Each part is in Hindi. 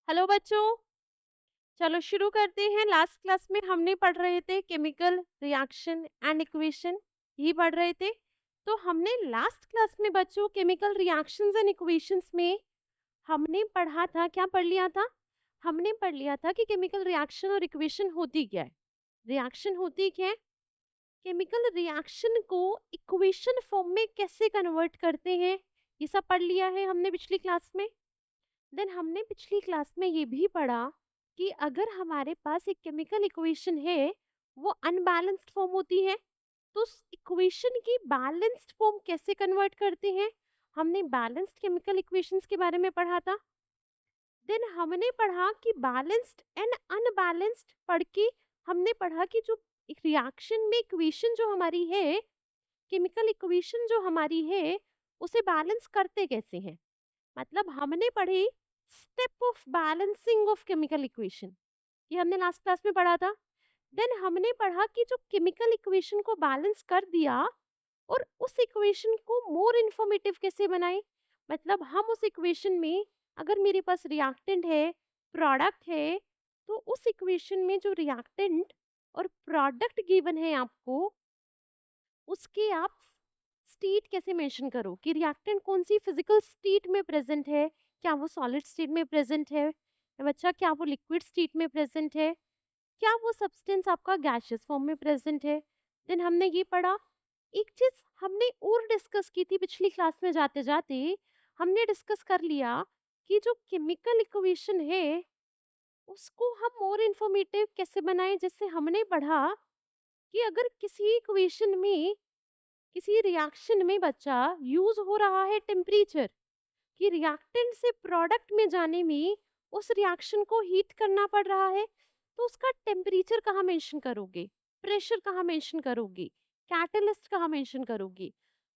हेलो बच्चों, चलो शुरू करते हैं। लास्ट क्लास में हमने पढ़ रहे थे केमिकल रिएक्शन एंड इक्वेशन, ये पढ़ रहे थे। तो हमने लास्ट क्लास में बच्चों केमिकल रिएक्शंस एंड इक्वेशंस में हमने पढ़ा था, क्या पढ़ लिया था? हमने पढ़ लिया था कि केमिकल रिएक्शन और इक्वेशन होती क्या है। रिएक्शन होती क्या है? केमिकल रिएक्शन को इक्वेशन फॉर्म में कैसे कन्वर्ट करते हैं, ये सब पढ़ लिया है हमने पिछली क्लास में। देन हमने पिछली क्लास में ये भी पढ़ा कि अगर हमारे पास एक केमिकल इक्वेशन है, वो अनबैलेंस्ड फॉर्म होती है, तो उस इक्वेशन की बैलेंस्ड फॉर्म कैसे कन्वर्ट करते हैं। हमने बैलेंस्ड केमिकल इक्वेशंस के बारे में पढ़ा था। देन हमने पढ़ा कि बैलेंस्ड एंड अनबैलेंस्ड पढ़ के हमने पढ़ा कि जो एक रिएक्शन में इक्वेशन जो हमारी है, केमिकल इक्वेशन जो हमारी है, उसे बैलेंस करते कैसे हैं। मतलब हमने पढ़ी step of balancing of chemical equation, ये हमने लास्ट क्लास में पढ़ा था। देन हमने पढ़ा कि जो केमिकल इक्वेशन को बैलेंस कर दिया और उस इक्वेशन को मोर इन्फॉर्मेटिव कैसे बनाए। मतलब हम उस इक्वेशन में अगर मेरे पास रिएक्टेंट है, प्रोडक्ट है, तो उस इक्वेशन में जो रिएक्टेंट और प्रोडक्ट गिवन है आपको, उसके आप स्टेट कैसे मेंशन करो कि रिएक्टेंट कौन सी फिजिकल स्टेट में प्रेजेंट है। क्या वो सॉलिड स्टेट में प्रेजेंट है या बच्चा, क्या वो लिक्विड स्टेट में प्रेजेंट है, क्या वो सब्सटेंस आपका गैसियस फॉर्म में प्रेजेंट है। देन हमने ये पढ़ा। एक चीज हमने और डिस्कस की थी पिछली क्लास में, जाते जाते हमने डिस्कस कर लिया कि जो केमिकल इक्वेशन है उसको हम और इंफॉर्मेटिव कैसे बनाएं। जैसे हमने पढ़ा कि अगर किसी इक्वेशन में, किसी रिएक्शन में बच्चा यूज हो रहा है टेम्परेचर, कि रिएक्टेंट से प्रोडक्ट में जाने में उस रिएक्शन को हीट करना पड़ रहा है, तो उसका टेम्परेचर कहाँ मेंशन करोगे, प्रेशर कहाँ मेंशन करोगे, कैटलिस्ट कहाँ मेंशन करोगे।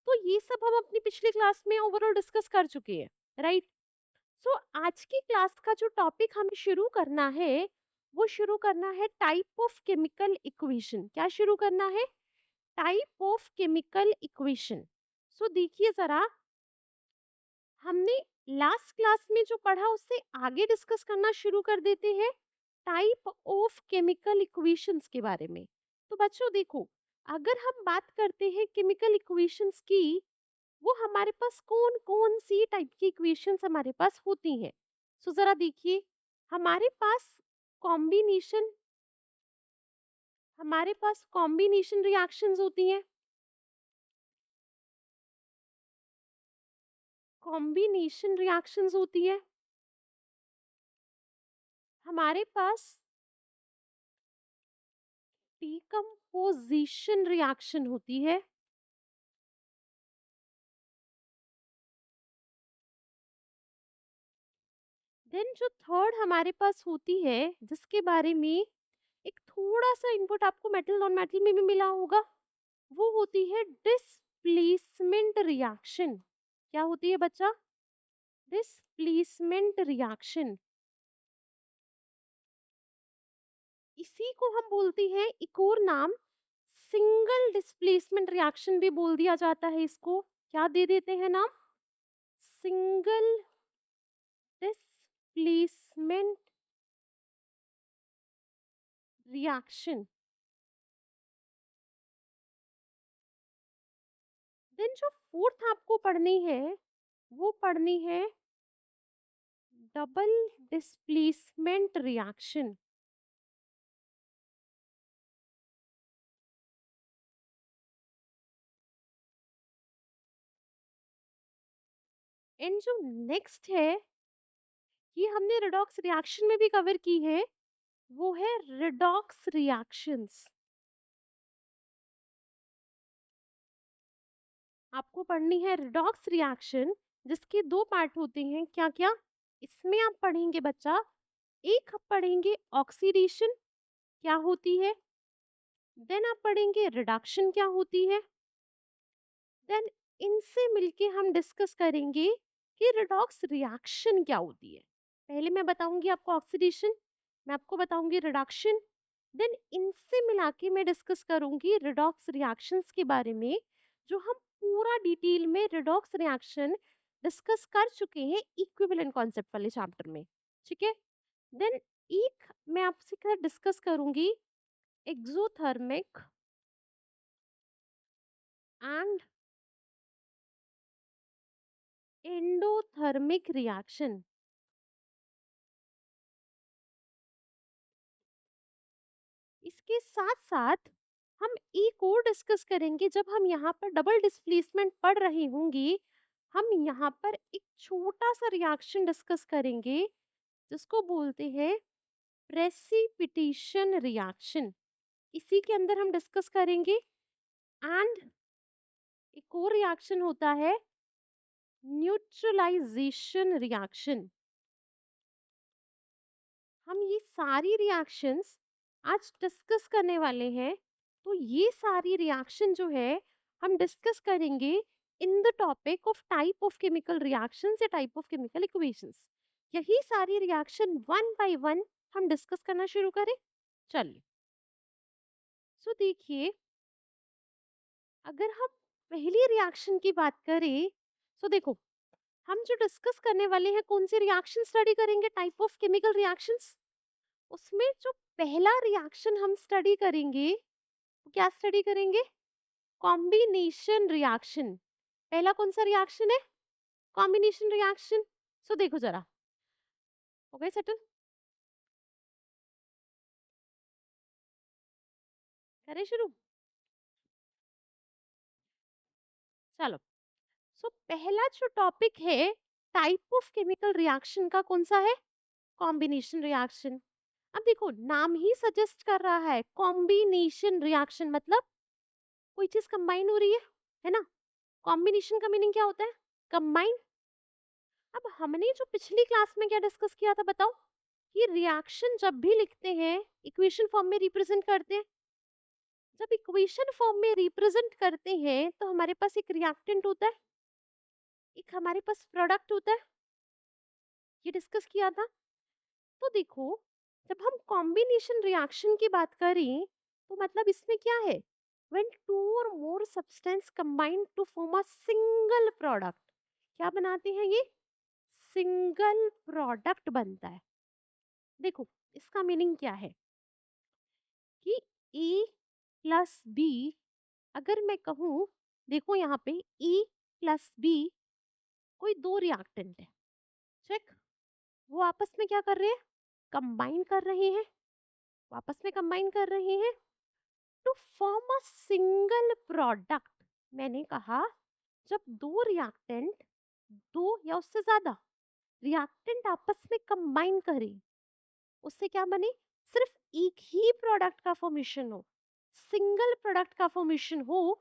तो ये सब हम अपनी पिछली क्लास में ओवरऑल डिस्कस कर चुके हैं, राइट। सो आज की क्लास का जो टॉपिक हमें शुरू करना है, वो शुरू करना है टाइप ऑफ केमिकल इक्वेशन। क्या शुरू करना है? Type of chemical equation. So देखिए जरा, हमने लास्ट क्लास में जो पढ़ा उससे आगे डिस्कस करना शुरू कर देते हैं टाइप ऑफ केमिकल इक्वेशंस के बारे में। तो बच्चों देखो, अगर हम बात करते हैं केमिकल इक्वेशंस की, वो हमारे पास कौन कौन सी टाइप की इक्वेशंस हमारे पास होती हैं। सो जरा देखिए, हमारे पास कॉम्बिनेशन, हमारे पास कॉम्बिनेशन रिएक्शंस होती हैं। कॉम्बिनेशन रिएक्शंस होती है। हमारे पास डीकम्पोजिशन रिएक्शन होती है। देन जो थर्ड हमारे पास होती है, जिसके बारे में एक थोड़ा सा इनपुट आपको मेटल नॉन मेटल में भी मिला होगा, वो होती है डिस्प्लेसमेंट रिएक्शन। क्या होती है बच्चा? Displacement reaction. इसी को हम बोलते हैं, एक और नाम सिंगल डिस्प्लेसमेंट रिएक्शन भी बोल दिया जाता है इसको। क्या दे देते हैं नाम? Single displacement reaction. देन जो फोर्थ आपको पढ़नी है, वो पढ़नी है डबल डिस्प्लेसमेंट रिएक्शन। एंड जो नेक्स्ट है, ये हमने रिडॉक्स रिएक्शन में भी कवर की है, वो है रिडॉक्स रिएक्शंस। आपको पढ़नी है रिडॉक्स रिएक्शन, जिसके दो पार्ट होते हैं। क्या क्या इसमें आप पढ़ेंगे बच्चा? एक आप पढ़ेंगे ऑक्सीडेशन क्या होती है, देन आप पढ़ेंगे रिडक्शन क्या होती है, देन इनसे मिलके हम डिस्कस करेंगे कि रिडॉक्स रिएक्शन क्या होती है। पहले मैं बताऊंगी आपको ऑक्सीडेशन, मैं आपको बताऊंगी रिडक्शन, देन इनसे मिला के मैं डिस्कस करूंगी रिडॉक्स रिएक्शंस के बारे में, जो हम पूरा डिटेल में रिडॉक्स रिएक्शन डिस्कस कर चुके हैं इक्विवेलेंट कॉन्सेप्ट वाले चैप्टर में। ठीक है, देन एक मैं आपसे क्या डिस्कस करूंगी, एक्सोथर्मिक एंड एंडोथर्मिक रिएक्शन। इसके साथ साथ हम एक और डिस्कस करेंगे, जब हम यहाँ पर डबल डिस्प्लेसमेंट पढ़ रही होंगी, हम यहाँ पर एक छोटा सा रिएक्शन डिस्कस करेंगे जिसको बोलते हैं प्रेसिपिटेशन रिएक्शन। इसी के अंदर हम डिस्कस करेंगे। एंड एक और रिएक्शन होता है न्यूट्रलाइजेशन रिएक्शन। हम ये सारी रिएक्शंस आज डिस्कस करने वाले हैं। तो ये सारी रिएक्शन जो है हम डिस्कस करेंगे in the topic of type of chemical reactions या टाइप ऑफ केमिकल इक्वेशंस। यही सारी रिएक्शन वन बाय वन हम डिस्कस करना शुरू करें। चलिए, सो देखिए, अगर हम पहली रिएक्शन की बात करें, तो देखो, हम जो डिस्कस करने वाले हैं कौन सी रिएक्शन स्टडी करेंगे, टाइप ऑफ केमिकल रिएक्शंस। उसमें जो पहला रिएक्शन हम स्टडी करेंगे, वो क्या स्टडी करेंगे, कॉम्बिनेशन रिएक्शन। पहला कौन सा रिएक्शन है, कॉम्बिनेशन रिएक्शन। सो देखो जरा, हो गए सेटल, करें शुरू। चलो, सो पहला जो टॉपिक है टाइप ऑफ केमिकल रिएक्शन का, कौन सा है, कॉम्बिनेशन रिएक्शन। अब देखो, नाम ही सजेस्ट कर रहा है कॉम्बिनेशन रिएक्शन, मतलब कोई चीज कंबाइन हो रही है ना। कॉम्बिनेशन का मीनिंग क्या होता है, कंबाइन। अब हमने जो पिछली क्लास में क्या डिस्कस किया था बताओ, कि रिएक्शन जब भी लिखते हैं इक्वेशन फॉर्म में रिप्रेजेंट करते हैं। जब इक्वेशन फॉर्म में रिप्रेजेंट करते हैं तो हमारे पास एक रिएक्टेंट होता है, एक हमारे पास प्रोडक्ट होता है, ये डिस्कस किया था। तो देखो, जब हम कॉम्बिनेशन रिएक्शन की बात करें तो मतलब इसमें क्या है, व्हेन टू और more substance combine to form a single product, क्या बनाते हैं ये, सिंगल प्रोडक्ट बनता है। देखो, इसका मीनिंग क्या है कि ए प्लस बी, अगर मैं कहूँ, देखो यहाँ पे ए प्लस बी कोई दो रिएक्टेंट है, चेक, वो आपस में क्या कर रहे हैं, कंबाइन कर रहे हैं, आपस में कंबाइन कर रहे हैं to form a single product. मैंने कहा, जब दो रिएक्टेंट, दो या उससे ज्यादा रिएक्टेंट आपस में कंबाइन करें, उससे क्या बने, सिर्फ एक ही प्रोडक्ट का फॉर्मेशन हो, सिंगल प्रोडक्ट का फॉर्मेशन हो,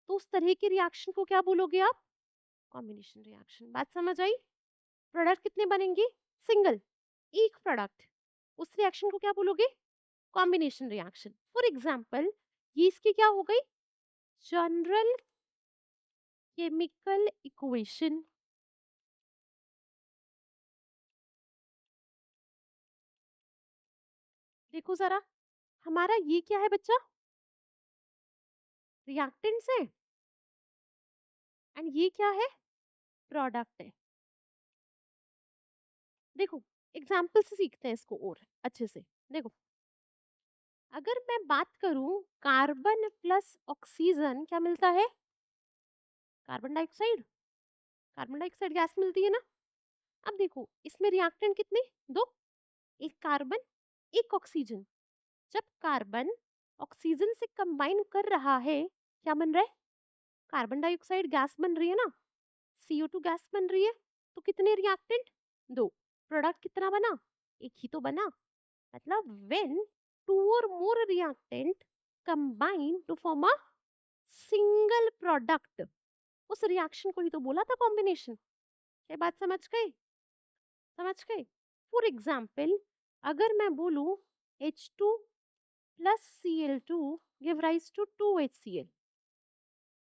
तो उस तरह के रिएक्शन को क्या बोलोगे आप, कॉम्बिनेशन रिएक्शन। बात समझ आई, प्रोडक्ट कितने बनेंगे, सिंगल, एक प्रोडक्ट, उस रिएक्शन को क्या बोलोगे, कॉम्बिनेशन रिएक्शन। फॉर एग्जाम्पल, ये इसकी क्या हो गई, जनरल केमिकल इक्वेशन। देखो जरा, हमारा ये क्या है बच्चा, रिएक्टेंट्स है, एंड ये क्या है, प्रोडक्ट है। देखो, एग्जाम्पल से सीखते हैं इसको और अच्छे से। देखो, अगर मैं बात करूं, कार्बन प्लस ऑक्सीजन क्या मिलता है, carbon dioxide, carbon dioxide gas मिलती है ना। अब देखो, इसमें रिएक्टेंट कितने, दो, एक कार्बन, एक ऑक्सीजन। जब कार्बन ऑक्सीजन से कंबाइन कर रहा है, क्या बन रहा है, कार्बन डाइऑक्साइड गैस बन रही है ना, CO2 गैस बन रही है। तो कितने रिएक्टेंट, दो, प्रोडक्ट कितना बना, एक ही तो बना। मतलब व्हेन टू और more reactant combine to form a single product, उस रिएक्शन को ही तो बोला था कॉम्बिनेशन। ये बात समझ गए, समझ गए। फॉर एग्जाम्पल, अगर मैं बोलूं H2 plus Cl2 give rise to 2HCl,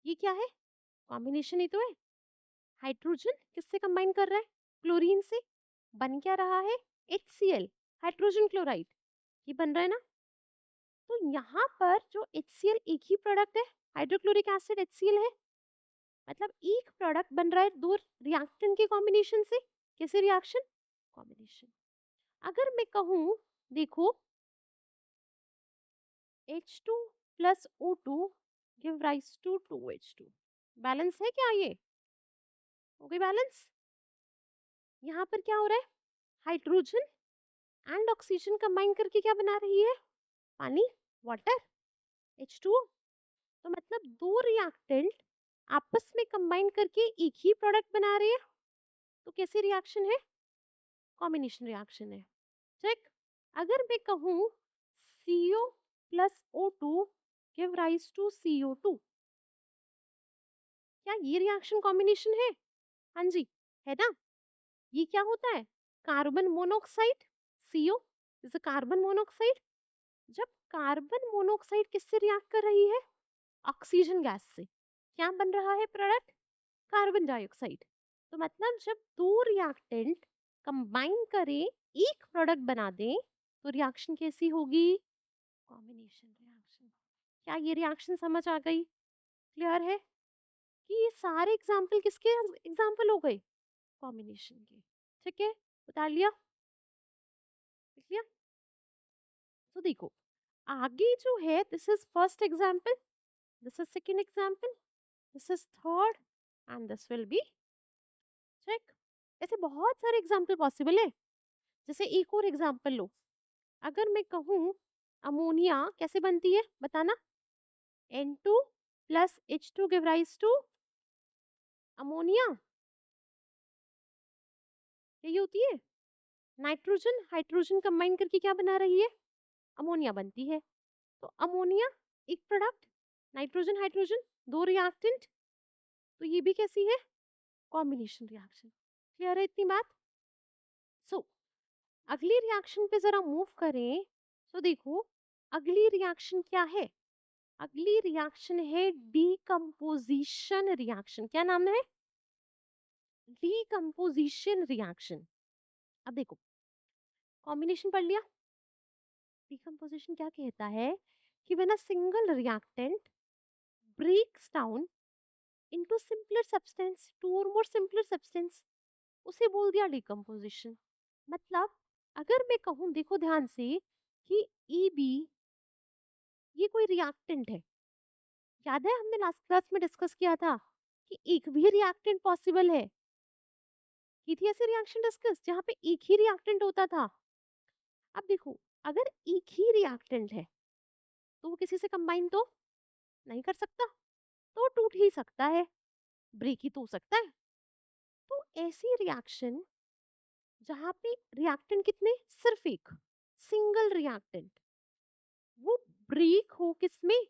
ये क्या है, कॉम्बिनेशन ही तो है। हाइड्रोजन किससे कंबाइन कर रहा है, क्लोरीन से, बन क्या रहा है, HCl, हाइड्रोजन क्लोराइड, ये बन रहा है ना। तो यहाँ पर जो HCl एक ही प्रोडक्ट है, हाइड्रोक्लोरिक एसिड HCl है, मतलब एक प्रोडक्ट बन रहा है दो रिएक्टेंट के कॉम्बिनेशन से। कैसे रिएक्शन, कॉम्बिनेशन। अगर मैं कहूँ, देखो, H2 plus O2 give rise to 2H2। Balance है क्या ये? हो गई बैलेंस? यहाँ पर क्या हो रहा है? हाइड्रोजन एंड ऑक्सीजन कंबाइन करके क्या बना रही है? पानी, वाटर, H2O। तो मतलब दो रिएक्टेंट आपस में कंबाइन करके एक ही प्रोडक्ट बना रहे हैं। तो कैसी रिएक्शन है? कॉम्बिनेशन रिएक्शन है। ठीक। अगर मैं कहूँ CO plus O2 give rise to CO2, क्या ये रिएक्शन कॉम्बिनेशन है? हाँ जी, है ना। ये क्या होता है? Carbon monoxide, CO is a carbon monoxide. जब कार्बन मोनोऑक्साइड किससे रिएक्ट कर रही है? ऑक्सीजन गैस से। क्या बन रहा है प्रोडक्ट? Carbon dioxide. तो मतलब जब दो रिएक्टेंट कंबाइन करें, एक प्रोडक्ट बना दें, तो रिएक्शन कैसी होगी? Combination reaction. क्या ये रिएक्शन समझ आ गई? क्लियर है कि ये सारे एग्जाम्पल किसके एग्जाम्पल हो गए? कॉम्बिनेशन के। ठीक है, बता लिया, लिख लिया। तो देखो, आगे जो है, this is first example, this is second example, this is third, and this will be, check. ऐसे बहुत सारे एग्जाम्पल पॉसिबल है। जैसे एक और एग्जाम्पल लो, अगर मैं कहूँ अमोनिया कैसे बनती है बताना। N2 plus H2 give rise to ammonia, यही होती है। नाइट्रोजन हाइड्रोजन कंबाइन करके क्या बना रही है? अमोनिया बनती है। तो अमोनिया एक प्रोडक्ट, नाइट्रोजन हाइड्रोजन दो रिएक्टेंट, तो ये भी कैसी है? Combination reaction. क्लियर है इतनी बात? सो अगली रिएक्शन पे जरा मूव करें। तो देखो, अगली रिएक्शन क्या है? अगली रिएक्शन है डीकम्पोजिशन रिएक्शन। क्या नाम है? Decomposition reaction. अब देखो, कॉम्बिनेशन पढ़ लिया। डीकम्पोजिशन क्या कहता है कि when a single reactant breaks down into simpler substance, two और मोर सिंपलर सब्सटेंस, उसे बोल दिया डीकम्पोजिशन। मतलब अगर मैं कहूँ, देखो ध्यान से, कि EB ये कोई रिएक्टेंट है। याद है हमने लास्ट क्लास में डिस्कस किया था कि एक भी रिएक्टेंट पॉसिबल है। की थी ऐसे रिएक्शन डिस्कस जहाँ पे एक ही रिएक्टेंट होता था। अब देखो, अगर एक ही रिएक्टेंट है तो वो किसी से कंबाइन तो नहीं कर सकता, तो वो टूट ही सकता है, ब्रेक ही तो हो सकता है। तो ऐसी रिएक्शन जहाँ पे रिएक्टेंट कितने, सिर्फ एक सिंगल रिएक्टेंट, वो ब्रेक हो किसमें?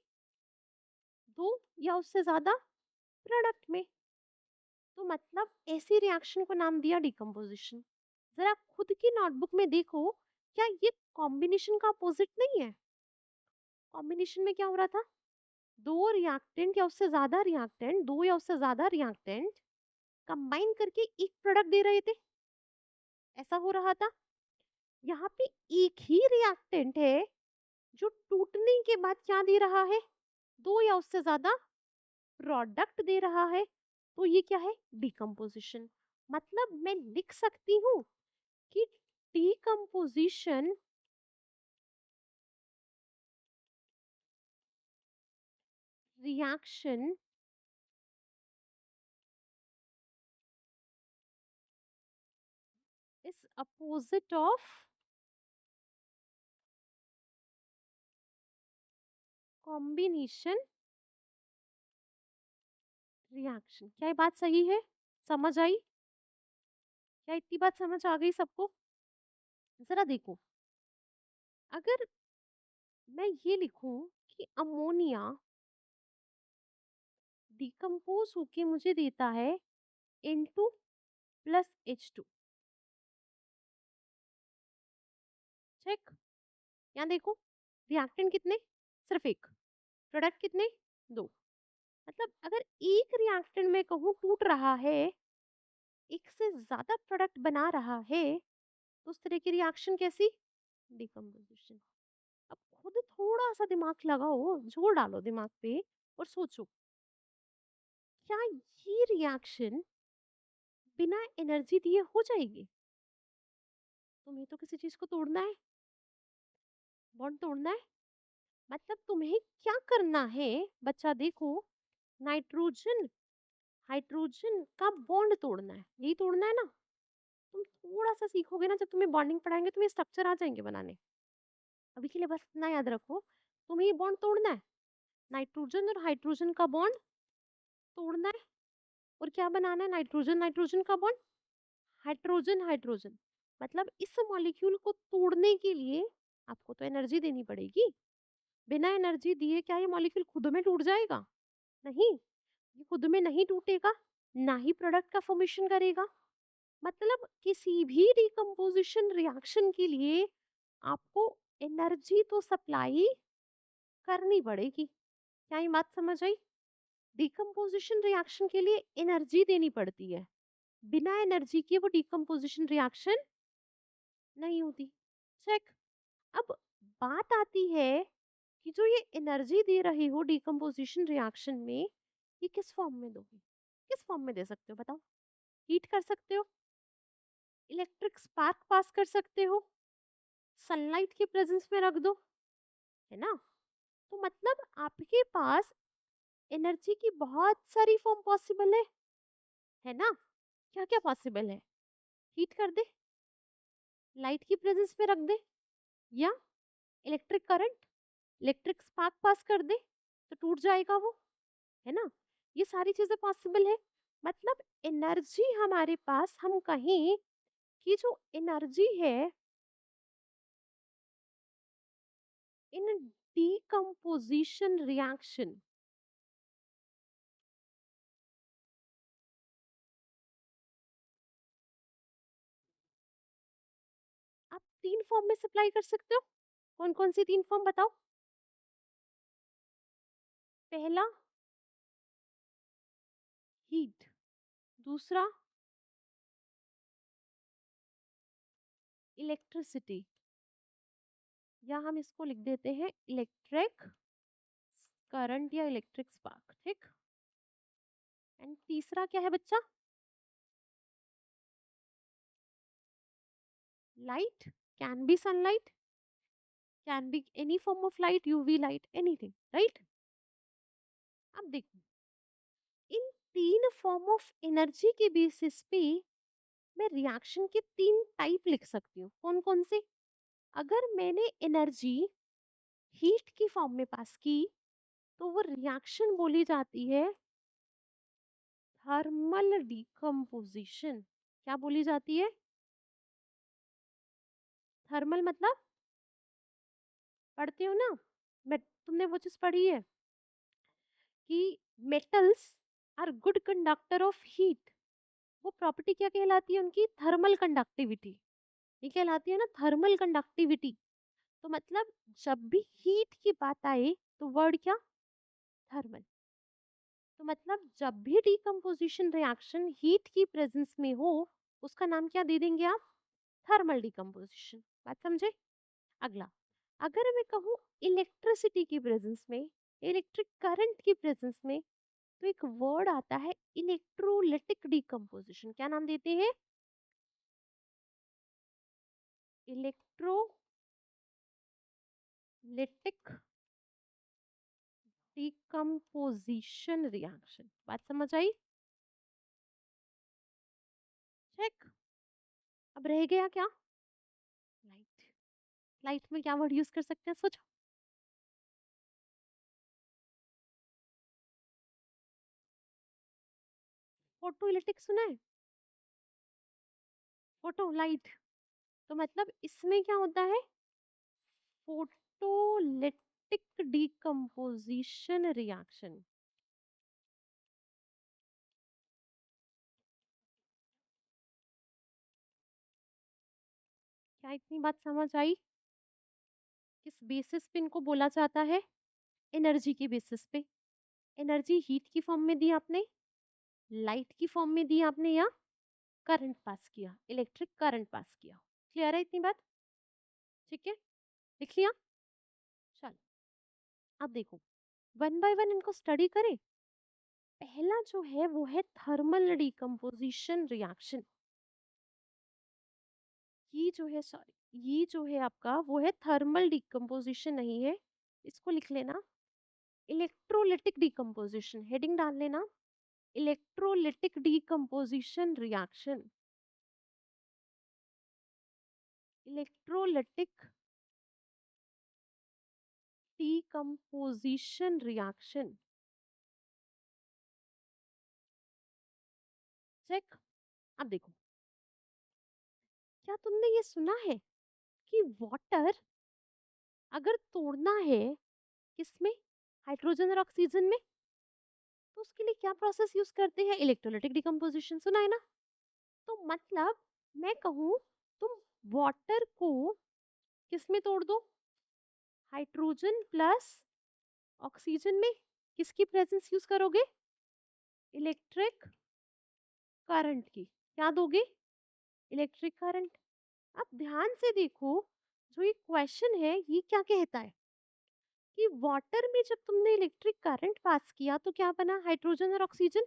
दो या उससे ज्यादा प्रोडक्ट में। तो मतलब ऐसी रिएक्शन को नाम दिया डिकम्पोजिशन। जरा खुद की नोटबुक में देखो, क्या ये कॉम्बिनेशन का अपोजिट नहीं है? कॉम्बिनेशन में क्या हो रहा था? दो रिएक्टेंट या उससे ज्यादा रिएक्टेंट, दो या उससे ज्यादा रिएक्टेंट कंबाइन करके एक प्रोडक्ट दे रहे थे, ऐसा हो रहा था। यहाँ पे एक ही रिएक्टेंट है जो टूटने के बाद क्या दे रहा है? दो या उससे ज्यादा प्रोडक्ट दे रहा है। तो ये क्या है? डिकम्पोजिशन। मतलब मैं लिख सकती हूँ कि decomposition reaction is opposite of combination reaction. क्या ये बात सही है? समझ आई? क्या इतनी बात समझ आ गई सबको? जरा देखो, अगर मैं ये लिखूं कि अमोनिया डिकम्पोज होके मुझे देता है N2 प्लस H2, चेक। यहाँ देखो, रिएक्टेंट कितने, सिर्फ एक, प्रोडक्ट कितने, दो। मतलब अगर एक रिएक्टेंट में कहूँ टूट रहा है, एक से ज्यादा प्रोडक्ट बना रहा है, तो उस तरह की रिएक्शन कैसी? डिकम्पोजिशन। अब खुद थोड़ा सा दिमाग लगाओ, जोर डालो दिमाग पे और सोचो, क्या ये रिएक्शन बिना एनर्जी दिए हो जाएगी? तुम्हें तो किसी चीज को तोड़ना है, बॉन्ड तोड़ना है। मतलब तुम्हें क्या करना है बच्चा, देखो, नाइट्रोजन हाइड्रोजन का बॉन्ड तोड़ना है, यही तोड़ना है ना। तुम थोड़ा सा सीखोगे ना, जब तुम्हें बॉन्डिंग पढ़ाएंगे तुम्हें स्ट्रक्चर आ जाएंगे बनाने। अभी के लिए बस इतना याद रखो, तुम्हें ये बॉन्ड तोड़ना है, नाइट्रोजन और हाइड्रोजन का बॉन्ड तोड़ना है। और क्या बनाना है, नाइट्रोजन नाइट्रोजन का बॉन्ड, हाइड्रोजन हाइड्रोजन। मतलब इस मॉलिक्यूल को तोड़ने के लिए आपको तो एनर्जी देनी पड़ेगी। बिना एनर्जी दिए क्या ये मॉलिक्यूल खुद में टूट जाएगा? नहीं, ये खुद में नहीं टूटेगा, ना ही प्रोडक्ट का फॉर्मेशन करेगा। मतलब किसी भी डिकम्पोजिशन रिएक्शन के लिए आपको एनर्जी तो सप्लाई करनी पड़ेगी। क्या ये बात समझ आई? डिकम्पोजिशन रिएक्शन के लिए एनर्जी देनी पड़ती है, बिना एनर्जी के वो डिकम्पोजिशन रिएक्शन नहीं होती। चेक। अब बात आती है कि जो ये एनर्जी दे रहे हो डिकम्पोजिशन रिएक्शन में, ये किस फॉर्म में दोगे? किस फॉर्म में दे सकते हो बताओ? हीट कर सकते हो, इलेक्ट्रिक स्पार्क पास कर सकते हो, सनलाइट के प्रेजेंस में रख दो, है ना। तो मतलब आपके पास एनर्जी की बहुत सारी फॉर्म पॉसिबल है ना। क्या क्या पॉसिबल है? हीट कर दे, लाइट की प्रेजेंस में रख दे, या इलेक्ट्रिक करंट, इलेक्ट्रिक स्पार्क पास कर दे तो टूट जाएगा वो, है ना। ये सारी चीजें पॉसिबल है। मतलब एनर्जी हमारे पास, हम कहें कि जो एनर्जी है इन डीकम्पोजिशन रिएक्शन, आप 3 फॉर्म में सप्लाई कर सकते हो। कौन कौन सी 3 फॉर्म बताओ? पहला हीट, दूसरा इलेक्ट्रिसिटी, या हम इसको लिख देते हैं इलेक्ट्रिक करंट या इलेक्ट्रिक स्पार्क, ठीक। एंड तीसरा क्या है बच्चा? Light, can be sunlight, can be any form of light, UV light, anything, right. अब देखो, इन 3 फॉर्म ऑफ एनर्जी के बेसिस पे मैं रिएक्शन के 3 टाइप लिख सकती हूँ। कौन कौन से? अगर मैंने एनर्जी हीट की फॉर्म में पास की तो वो रिएक्शन बोली जाती है थर्मल डिकम्पोजिशन। क्या बोली जाती है? थर्मल मतलब, पढ़ते हो ना, मैं तुमने वो चीज पढ़ी है कि metals are good conductor of heat. वो प्रॉपर्टी क्या कहलाती है उनकी? Thermal conductivity. ये कहलाती है ना थर्मल कंडक्टिविटी। तो मतलब जब भी हीट की बात आए तो वर्ड क्या? थर्मल। तो मतलब जब भी डिकम्पोजिशन रिएक्शन हीट की प्रेजेंस में हो, उसका नाम क्या दे देंगे आप? Thermal decomposition. बात समझे? अगला, अगर मैं कहूँ इलेक्ट्रिसिटी की प्रेजेंस में, इलेक्ट्रिक करंट की प्रेजेंस में, तो एक वर्ड आता है इलेक्ट्रोलिटिक डिकम्पोजिशन। क्या नाम देते हैं? Electrolytic decomposition reaction. बात समझ आई? चेक। अब रह गया क्या? लाइट। लाइट में क्या वर्ड यूज कर सकते हैं, सोचो। फोटो इलेक्ट्रिक सुना है? Photo light. तो मतलब इसमें क्या होता है? Photolytic decomposition reaction. क्या इतनी बात समझ आई? किस बेसिस पे इनको बोला जाता है? एनर्जी के बेसिस पे। एनर्जी हीट की फॉर्म में दी आपने, लाइट की फॉर्म में दी आपने, या करंट पास किया, इलेक्ट्रिक करंट पास किया। क्लियर है इतनी बात? ठीक है, लिख लिया। चलो, अब देखो, वन बाय वन इनको स्टडी करें। पहला जो है वो है थर्मल डिकम्पोजिशन रिएक्शन। ये जो है सॉरी ये जो है आपका वो है थर्मल डिकम्पोजिशन नहीं है, इसको लिख लेना इलेक्ट्रोलिटिक डिकम्पोजिशन, हेडिंग डाल लेना electrolytic decomposition reaction, electrolytic decomposition reaction. Check. अब देखो, क्या तुमने ये सुना है कि वाटर अगर तोड़ना है किसमें, हाइड्रोजन और ऑक्सीजन में, तो उसके लिए क्या प्रोसेस यूज करते हैं, इलेक्ट्रोलिटिक डिकम्पोजिशन, सुना है ना। तो मतलब मैं कहूँ तुम वाटर को किसमें तोड़ दो, हाइड्रोजन प्लस ऑक्सीजन में, किसकी प्रेजेंस यूज करोगे, इलेक्ट्रिक करंट की, क्या दोगे, इलेक्ट्रिक करंट। अब ध्यान से देखो, जो ये क्वेश्चन है ये क्या कहता है कि वाटर में जब तुमने इलेक्ट्रिक करंट पास किया तो क्या बना, हाइड्रोजन और ऑक्सीजन,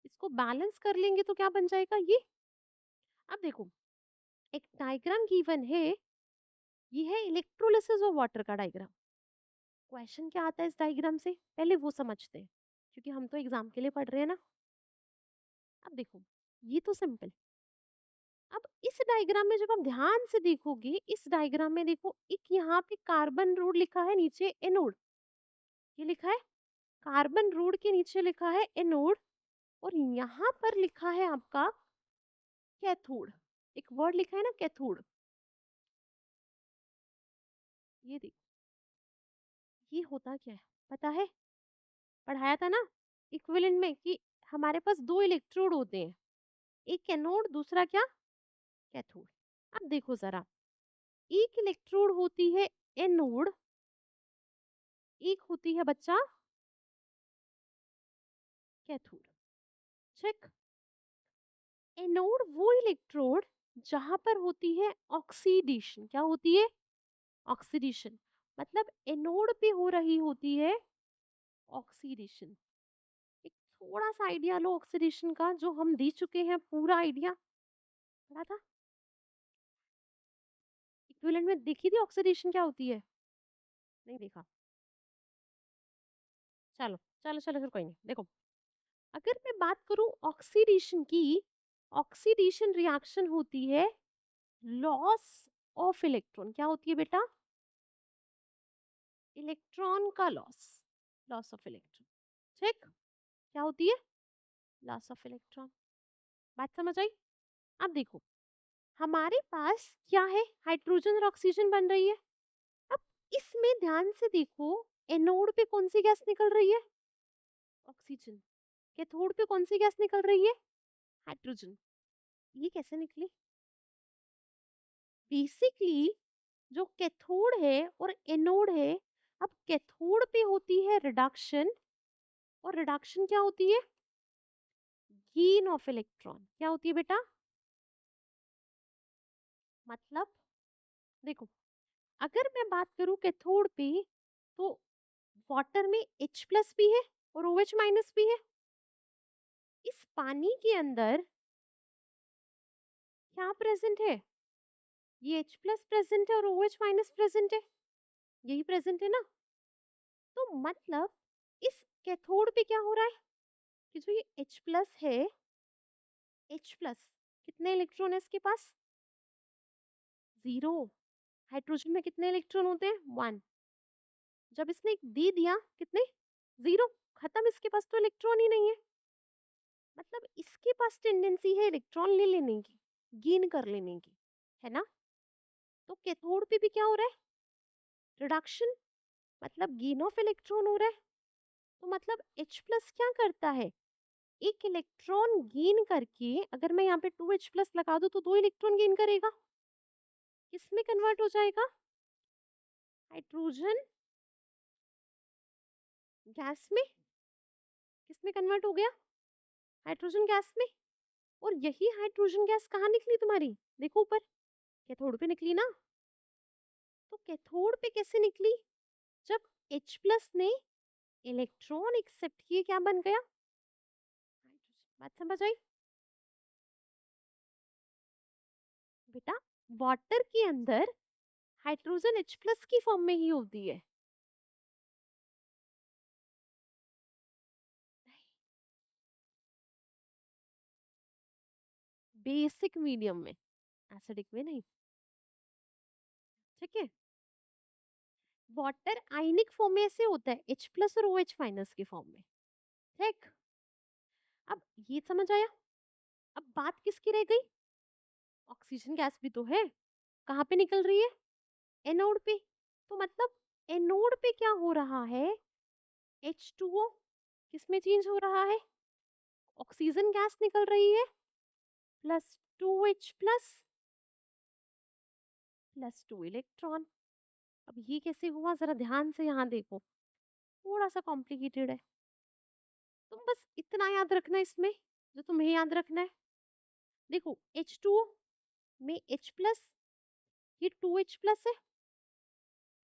इसको बैलेंस कर लेंगे तो क्या बन जाएगा ये। अब देखो, एक डायग्राम गिवन है, ये है इलेक्ट्रोलिसिस ऑफ वाटर का डायग्राम। क्वेश्चन क्या आता है इस डायग्राम से, पहले वो समझते हैं, क्योंकि हम तो एग्जाम के लिए पढ़ रहे हैं ना। अब देखो, ये तो सिंपल। अब इस डायग्राम में जब आप ध्यान से देखोगे, इस डायग्राम में देखो एक यहाँ पे कार्बन रूड लिखा है, नीचे एनोड, ये लिखा है कार्बन रूड के नीचे लिखा है एनोड, और यहाँ पर लिखा है आपका कैथोड, एक वर्ड लिखा है ना कैथोड। ये देखो, ये होता क्या है पता है, पढ़ाया था ना इक्विवेलेंट में कि हमारे पास दो इलेक्ट्रोड होते हैं, एक एनोड दूसरा क्या, कैथोड। अब देखो जरा, एक इलेक्ट्रोड होती है एनोड, एक होती है बच्चा कैथोड। चेक। एनोड वो इलेक्ट्रोड जहां पर होती है ऑक्सीडेशन, क्या होती है, ऑक्सीडेशन, मतलब एनोड पे हो रही होती है ऑक्सीडेशन। एक थोड़ा सा आइडिया लो ऑक्सीडेशन का, जो हम दे चुके हैं पूरा आइडिया, पढ़ा था इक्विवेलेंट में, देखी थी ऑक्सीडेशन क्या होती है, नहीं देखा, चलो चलो चलो फिर कोई नहीं। देखो, अगर मैं बात करूं ऑक्सीडेशन की, ऑक्सीडेशन रिएक्शन होती है लॉस ऑफ इलेक्ट्रॉन, क्या होती है बेटा, इलेक्ट्रॉन का लॉस, लॉस ऑफ इलेक्ट्रॉन। ठीक, क्या होती है, लॉस ऑफ इलेक्ट्रॉन। बात समझ आई। अब देखो, हमारे पास क्या है, हाइड्रोजन और ऑक्सीजन बन रही है। अब इसमें ध्यान से देखो, एनोड पे कौन सी गैस निकल रही है, ऑक्सीजन, कैथोड पे कौन सी गैस निकल रही है, हाइड्रोजन। ये कैसे निकली, बेसिकली जो कैथोड है और एनोड है, अब कैथोड पे होती है रिडक्शन, और रिडक्शन क्या होती है, गेन ऑफ इलेक्ट्रॉन, क्या होती है बेटा, मतलब देखो, अगर मैं बात करूं कैथोड पे, तो वाटर में H प्लस भी है और OH माइनस भी है। इस पानी के अंदर क्या प्रेजेंट है, ये H प्लस प्रेजेंट है और OH माइनस प्रेजेंट है, यही प्रेजेंट है ना। तो मतलब इस कैथोड पे क्या हो रहा है कि जो ये H प्लस है, H प्लस कितने इलेक्ट्रॉन है इसके पास, जीरो। हाइड्रोजन में कितने इलेक्ट्रॉन होते हैं, वन। जब इसने एक दे दिया, कितने, जीरो, खत्म, इसके पास तो इलेक्ट्रॉन ही नहीं है। मतलब इसके पास टेंडेंसी है इलेक्ट्रॉन ले लेने की, गेन कर लेने की, है ना। तो कैथोड पे भी क्या हो रहा है, रिडक्शन, मतलब गेन ऑफ इलेक्ट्रॉन हो रहा है। तो मतलब H प्लस क्या करता है, एक इलेक्ट्रॉन गेन करके, अगर मैं यहाँ पे 2H प्लस लगा दूं तो दो इलेक्ट्रॉन गेन करेगा, किसमें कन्वर्ट हो जाएगा, हाइड्रोजन गैस में, किसमें कन्वर्ट हो गया, हाइड्रोजन गैस में। और यही हाइड्रोजन गैस कहाँ निकली तुम्हारी, देखो ऊपर, कैथोड पे निकली ना। तो कैथोड पे कैसे निकली, जब H प्लस ने इलेक्ट्रॉन एक्सेप्ट किए, क्या बन गया, हाइड्रोजन। बात समझ आई बेटा। वाटर के अंदर हाइड्रोजन H प्लस की फॉर्म में ही होती है। बेसिक मीडियम में, एसिडिक में नहीं। ठीक है। वाटर आयनिक फॉर्म में ऐसे होता है, H प्लस और OH माइनस की फॉर्म में। ठीक। अब ये समझ आया। अब बात किसकी रह गई? ऑक्सीजन गैस भी तो है, कहाँ पे निकल रही है? एनोड पे। तो मतलब एनोड पे क्या हो रहा है? H2O किस में चेंज हो रहा है? ऑक्सीजन गैस निकल रही है plus 2H plus plus 2 electron. अब ये कैसे हुआ, जरा ध्यान से यहाँ देखो, थोड़ा सा कॉम्प्लिकेटेड है। तुम बस इतना याद रखना इसमें, जो तुम्हें याद रखना है। देखो H2O में H प्लस, ये 2H प्लस है।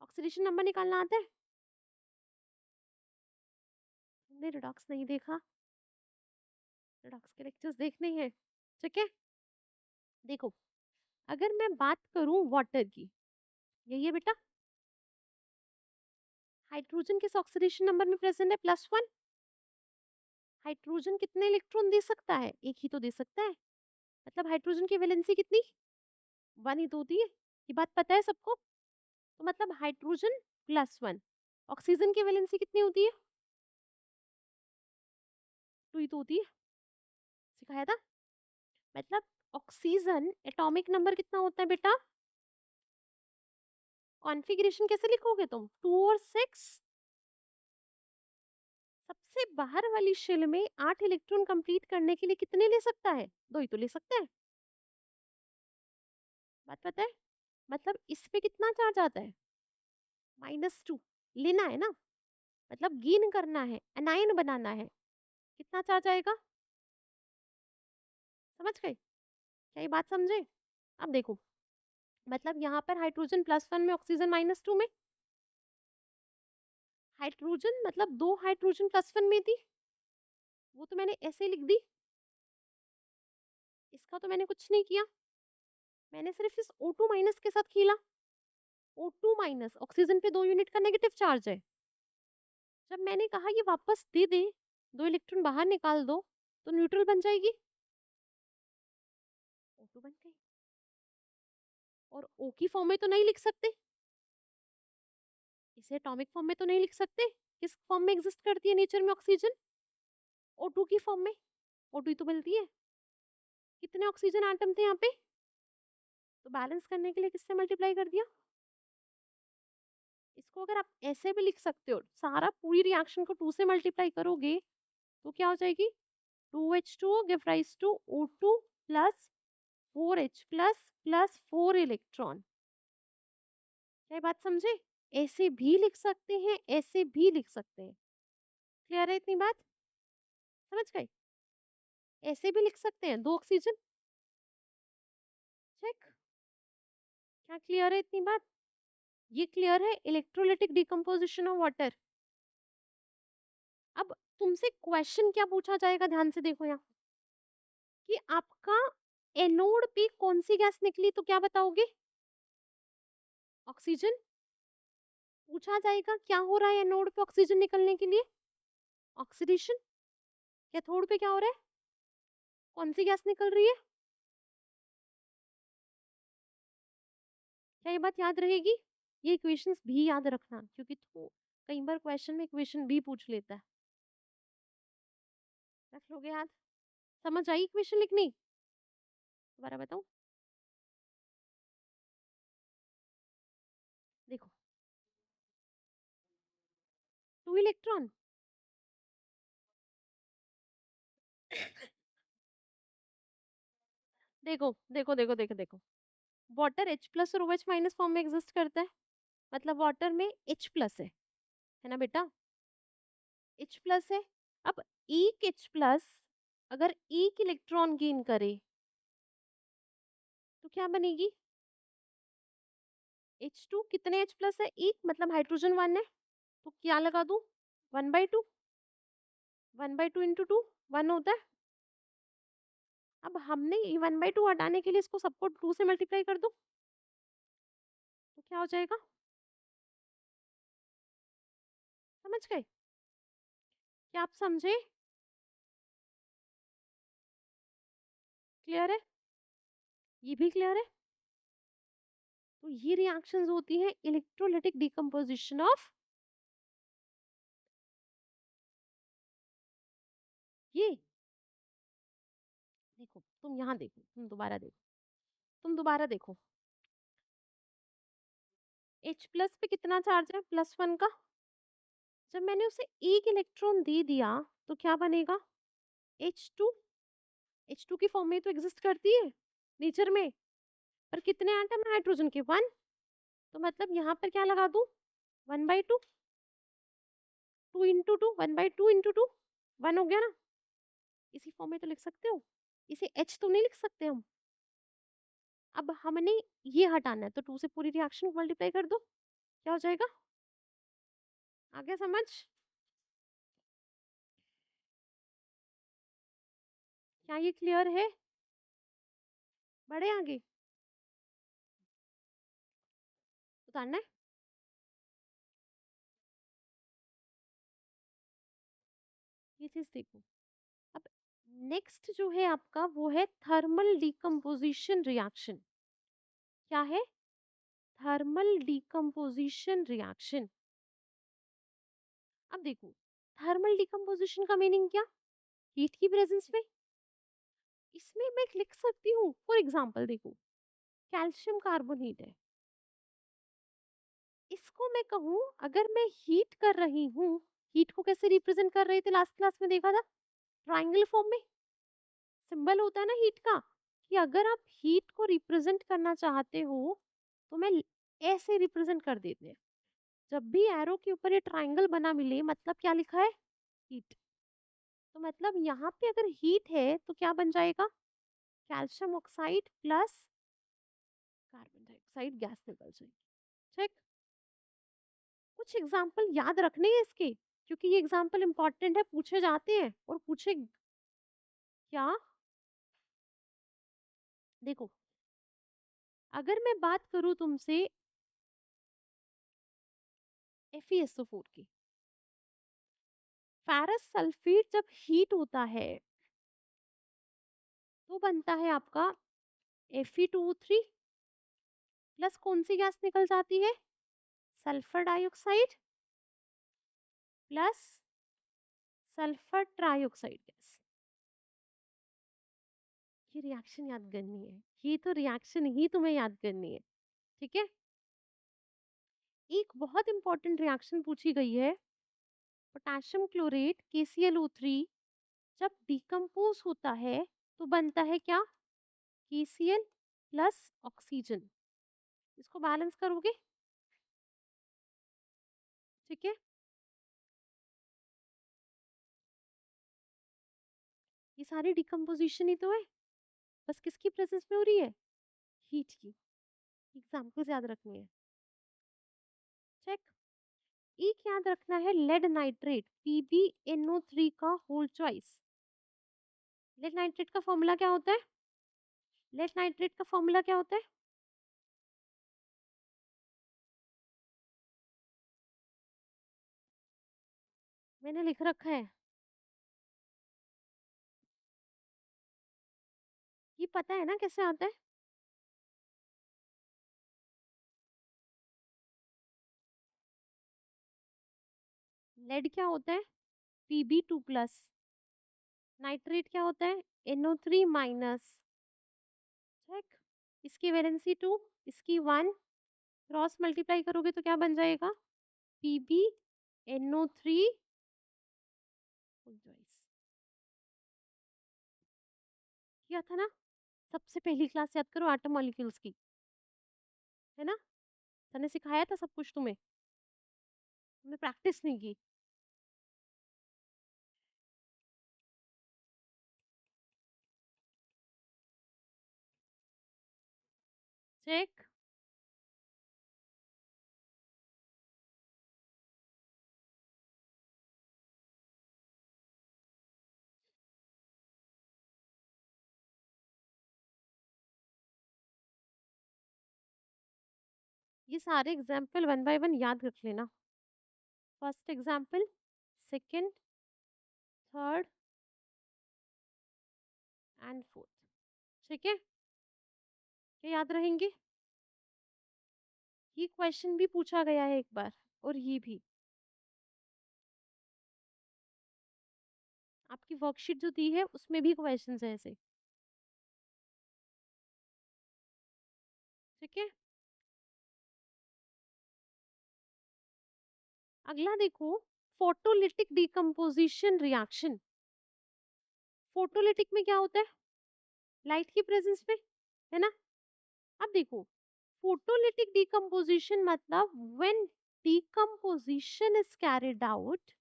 ऑक्सीडेशन नंबर निकालना आता है? तुमने रिडॉक्स नहीं देखा, रिडॉक्स के लेक्चर्स देखने हैं। ठीक है। देखो, अगर मैं बात करूं वाटर की, यही है बेटा, हाइड्रोजन किस ऑक्सीडेशन नंबर में प्रेजेंट है? +1। हाइड्रोजन कितने इलेक्ट्रॉन दे सकता है? एक ही तो दे सकता है। मतलब हाइड्रोजन की वैलेंसी कितनी? 1 ही तो होती है। ये बात पता है सबको? तो मतलब हाइड्रोजन +1। ऑक्सीजन की वैलेंसी कितनी होती है? 2 ही तो होती है। सिखाया था। मतलब ऑक्सीजन एटॉमिक नंबर कितना होता है बेटा? कॉन्फ़िगरेशन कैसे लिखोगे तुम? 2 और 6। सबसे बाहर वाली शेल में 8 इलेक्ट्रॉन कंप्लीट करने के लिए कितने ले सकता है? 2 ही तो ले सकता है। बात पता है? मतलब इस पे कितना चार्ज आता है? -2। लेना है ना, मतलब गेन करना है, एनायन बनाना है। कितना चार्ज आएगा? समझ गए? क्या ये बात समझे? अब देखो, मतलब यहाँ पर हाइड्रोजन +1 में, ऑक्सीजन -2 में। हाइड्रोजन मतलब 2 हाइड्रोजन +1 में थी, वो तो मैंने ऐसे लिख दी। इसका तो मैंने कुछ नहीं किया, मैंने सिर्फ इस O2 माइनस के साथ खेला। O2 माइनस ऑक्सीजन पे 2 यूनिट का नेगेटिव चार्ज है। जब मैंने कहा ये वापस दे दे, 2 इलेक्ट्रॉन बाहर निकाल दो, तो न्यूट्रल बन जाएगी। O2 बन गई। और O की फॉर्म में तो नहीं लिख सकते, इसे एटॉमिक फॉर्म में तो नहीं लिख सकते। किस फॉर्म में एग्जिस्ट करती है नेचर में ऑक्सीजन? O2 की फॉर्म में। O2 ही तो मिलती है। कितने ऑक्सीजन एटम थे यहाँ पे? तो बैलेंस करने के लिए किससे मल्टीप्लाई कर दिया? इसको अगर आप ऐसे भी लिख सकते हो, सारा पूरी रिएक्शन को 2 से मल्टीप्लाई करोगे तो क्या हो जाएगी? 2H2O give rise to O2 plus 4H plus plus 4 electron. क्या ये बात समझे? ऐसे भी लिख सकते हैं, ऐसे भी लिख सकते हैं। क्लियर है इतनी बात? समझ गए? ऐसे भी लिख सकते हैं, 2 ऑक्सीजन। चेक। क्या क्लियर है इतनी बात? ये क्लियर है इलेक्ट्रोलिटिक डिकम्पोजिशन ऑफ वाटर। अब तुमसे क्वेश्चन क्या पूछा जाएगा, ध्यान से देखो यहाँ, कि आपका एनोड पे कौन सी गैस निकली, तो क्या बताओगे? ऑक्सीजन। पूछा जाएगा क्या हो रहा है एनोड पे ऑक्सीजन निकलने के लिए? ऑक्सीडेशन। कैथोड पे क्या हो रहा है? कौन सी गैस निकल रही है? क्या ये बात याद रहेगी? ये इक्वेशंस भी याद रखना, क्योंकि तो कई बार क्वेश्चन में इक्वेशन भी पूछ लेता है। रख लोगे याद? समझ आई इक्वेशन लिखनी? दोबारा बताऊं? देखो, 2 इलेक्ट्रॉन। देखो देखो देखो देखो देखो, वाटर H प्लस और OH माइनस फॉर्म में एग्जिस्ट करता है, मतलब वाटर में H प्लस है ना बेटा? H प्लस है। अब एक H प्लस अगर एक इलेक्ट्रॉन गेन करे तो क्या बनेगी? H2 कितने H प्लस है? एक, मतलब हाइड्रोजन 1 है, तो क्या लगा दूं? 1/2। 1/2 इंटू 2 1 होता है। अब हमने ये 1/2 हटाने के लिए इसको सबको 2 से मल्टीप्लाई कर दो, तो क्या हो जाएगा? समझ गए? क्या आप समझे? क्लियर है? ये भी क्लियर है? तो ये रिएक्शंस होती हैं इलेक्ट्रोलाइटिक डिकम्पोजिशन ऑफ ये। देखो, तुम यहाँ देखो, तुम दोबारा देखो, तुम दोबारा देखो। H प्लस पे कितना चार्ज है? +1 का। जब मैंने उसे एक इलेक्ट्रॉन दे दिया तो क्या बनेगा? H2। H2 की फॉर्म में तो एग्जिस्ट करती है नेचर में, पर कितने एटम है हाइड्रोजन के? 1। तो मतलब यहाँ पर क्या लगा दूं? 1/2, 2 इंटू 2, 1/2 इंटू 2, 1 हो गया ना? इसी फॉर्म में तो लिख सकते हो, इसे H तो नहीं लिख सकते हम। अब हमने ये हटाना है तो 2 से पूरी रिएक्शन को मल्टीप्लाई कर दो, क्या हो जाएगा? आगे समझ? क्या ये क्लियर है? बढ़े आगे? उतारना है? ये चीज देखो। अब नेक्स्ट जो है आपका वो है थर्मल डिकम्पोजिशन रिएक्शन। क्या है? Thermal decomposition reaction. अब देखो, थर्मल डिकम्पोजिशन का मीनिंग क्या? हीट की प्रेजेंस में। इसमें मैं लिख सकती हूँ, फॉर एग्जांपल देखो, कैल्शियम कार्बोनेट है, इसको मैं कहूँ अगर मैं हीट कर रही हूँ, हीट को कैसे रिप्रेजेंट कर रहे थे लास्ट क्लास में देखा था? ट्राइंगल फॉर्म में सिंबल होता है ना हीट का, कि अगर आप हीट को रिप्रेजेंट करना चाहते हो तो मैं ऐसे रिप्रेजेंट कर देते हैं। जब भी एरो के ऊपर ये ट्राइंगल बना मिले मतलब क्या लिखा है? हीट। तो मतलब यहाँ पे अगर हीट है तो क्या बन जाएगा? Calcium oxide plus carbon dioxide gas निकल जाएगी। ठीक। कुछ एग्जाम्पल याद रखने हैं इसके, क्योंकि ये एग्जाम्पल इंपॉर्टेंट है, पूछे जाते हैं और पूछे क्या। देखो, अगर मैं बात करूं तुमसे FeSO4 की, फेरस सल्फेट जब हीट होता है तो बनता है आपका Fe2O3 प्लस कौन सी गैस निकल जाती है? Sulphur dioxide plus sulphur trioxide gas. ये रिएक्शन याद करनी है, ये तो रिएक्शन ही तुम्हें याद करनी है। ठीक है। एक बहुत इंपॉर्टेंट रिएक्शन पूछी गई है, पोटेशियम क्लोरेट KClO3 जब डिकम्पोज होता है तो बनता है क्या? KCl plus oxygen. इसको बैलेंस करोगे? ठीक है। ये सारी डिकम्पोजिशन ही तो है, बस किसकी प्रेजेंस में हो रही है? हीट की। एग्जाम्पल्स याद रखनी है। चेक। एक याद रखना है, लेड नाइट्रेट PbNO3 का होल चॉइस। लेड नाइट्रेट का फॉर्मूला क्या होता है? लेड नाइट्रेट का फॉर्मूला क्या होता है? मैंने लिख रखा है, ये पता है ना कैसे आता है? लेड क्या होता है? Pb2+। नाइट्रेट क्या होता है? NO3-। चेक। इसकी वैलेंसी 2, इसकी 1, क्रॉस मल्टीप्लाई करोगे तो क्या बन जाएगा? PbNO3 किया था ना? सबसे पहली क्लास याद करो एटम मॉलिक्यूल्स की, है ना? मैंने सिखाया था सब कुछ तुम्हें, तुमने प्रैक्टिस नहीं की। चेक। ये सारे एग्जाम्पल वन बाय वन याद रख लेना। First example, second, third and fourth. ठीक है, क्या याद रहेंगे? ये क्वेश्चन भी पूछा गया है एक बार, और ये भी। आपकी वर्कशीट जो दी है उसमें भी क्वेश्चन है ऐसे। ठीक है, अगला देखो, फोटोलिटिक डिकम्पोजिशन रिएक्शन। फोटोलिटिक में क्या होता है? लाइट की प्रेजेंस में, है ना? अब देखो, फोटोलिटिक डिकम्पोजिशन मतलब when decomposition is carried out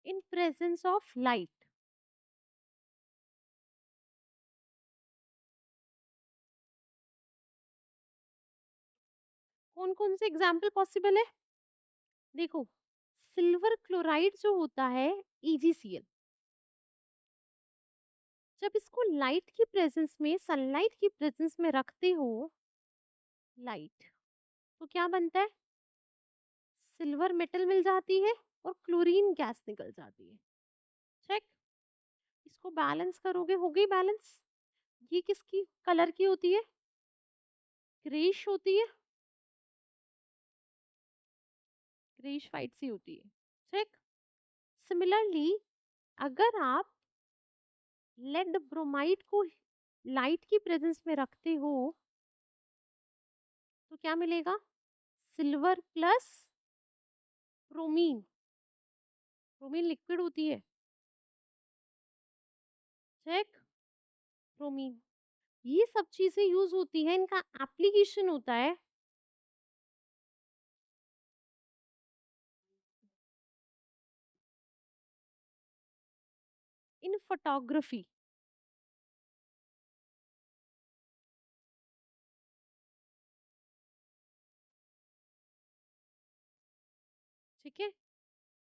in presence of light। कौन कौन से एग्जाम्पल पॉसिबल है? देखो, सिल्वर क्लोराइड जो होता है, EgCl, जब इसको लाइट की प्रेजेंस में, सनलाइट की प्रेजेंस में रखते हो, लाइट, तो क्या बनता है? सिल्वर मेटल मिल जाती है और क्लोरीन गैस निकल जाती है। चेक, इसको बैलेंस करोगे, हो गई बैलेंस। ये किसकी कलर की होती है? ग्रेइश होती है, ग्रेइश वाइट सी होती है। ठीक, सिमिलरली अगर आप लेड ब्रोमाइड को लाइट की प्रेजेंस में रखते हो, तो क्या मिलेगा? Silver plus bromine. Bromine liquid होती है। चेक, ब्रोमीन, ये सब चीजें यूज होती है, इनका एप्लीकेशन होता है इन फोटोग्राफी। ठीक है,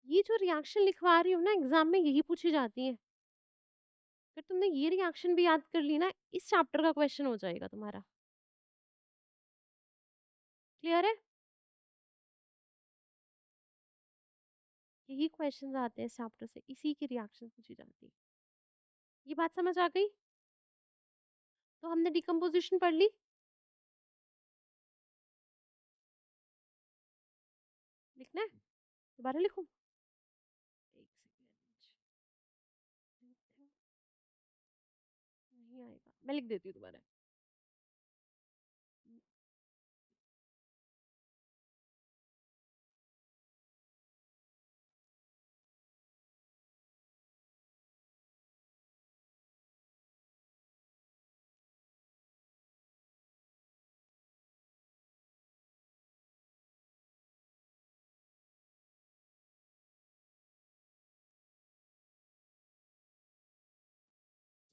ये जो रिएक्शन लिखवा रही हूँ ना, एग्जाम में यही पूछी जाती है। अगर तुमने ये रिएक्शन भी याद कर ली ना, इस चैप्टर का क्वेश्चन हो जाएगा तुम्हारा। क्लियर है? यही क्वेश्चन आते हैं इस चैप्टर से, इसी की रिएक्शन पूछी जाती है। ये बात समझ आ गई? तो हमने डिकम्पोजिशन पढ़ ली। लिखना है, दोबारा लिखूं? एक सेकेंड, नहीं आएगा, मैं लिख देती हूँ दोबारा।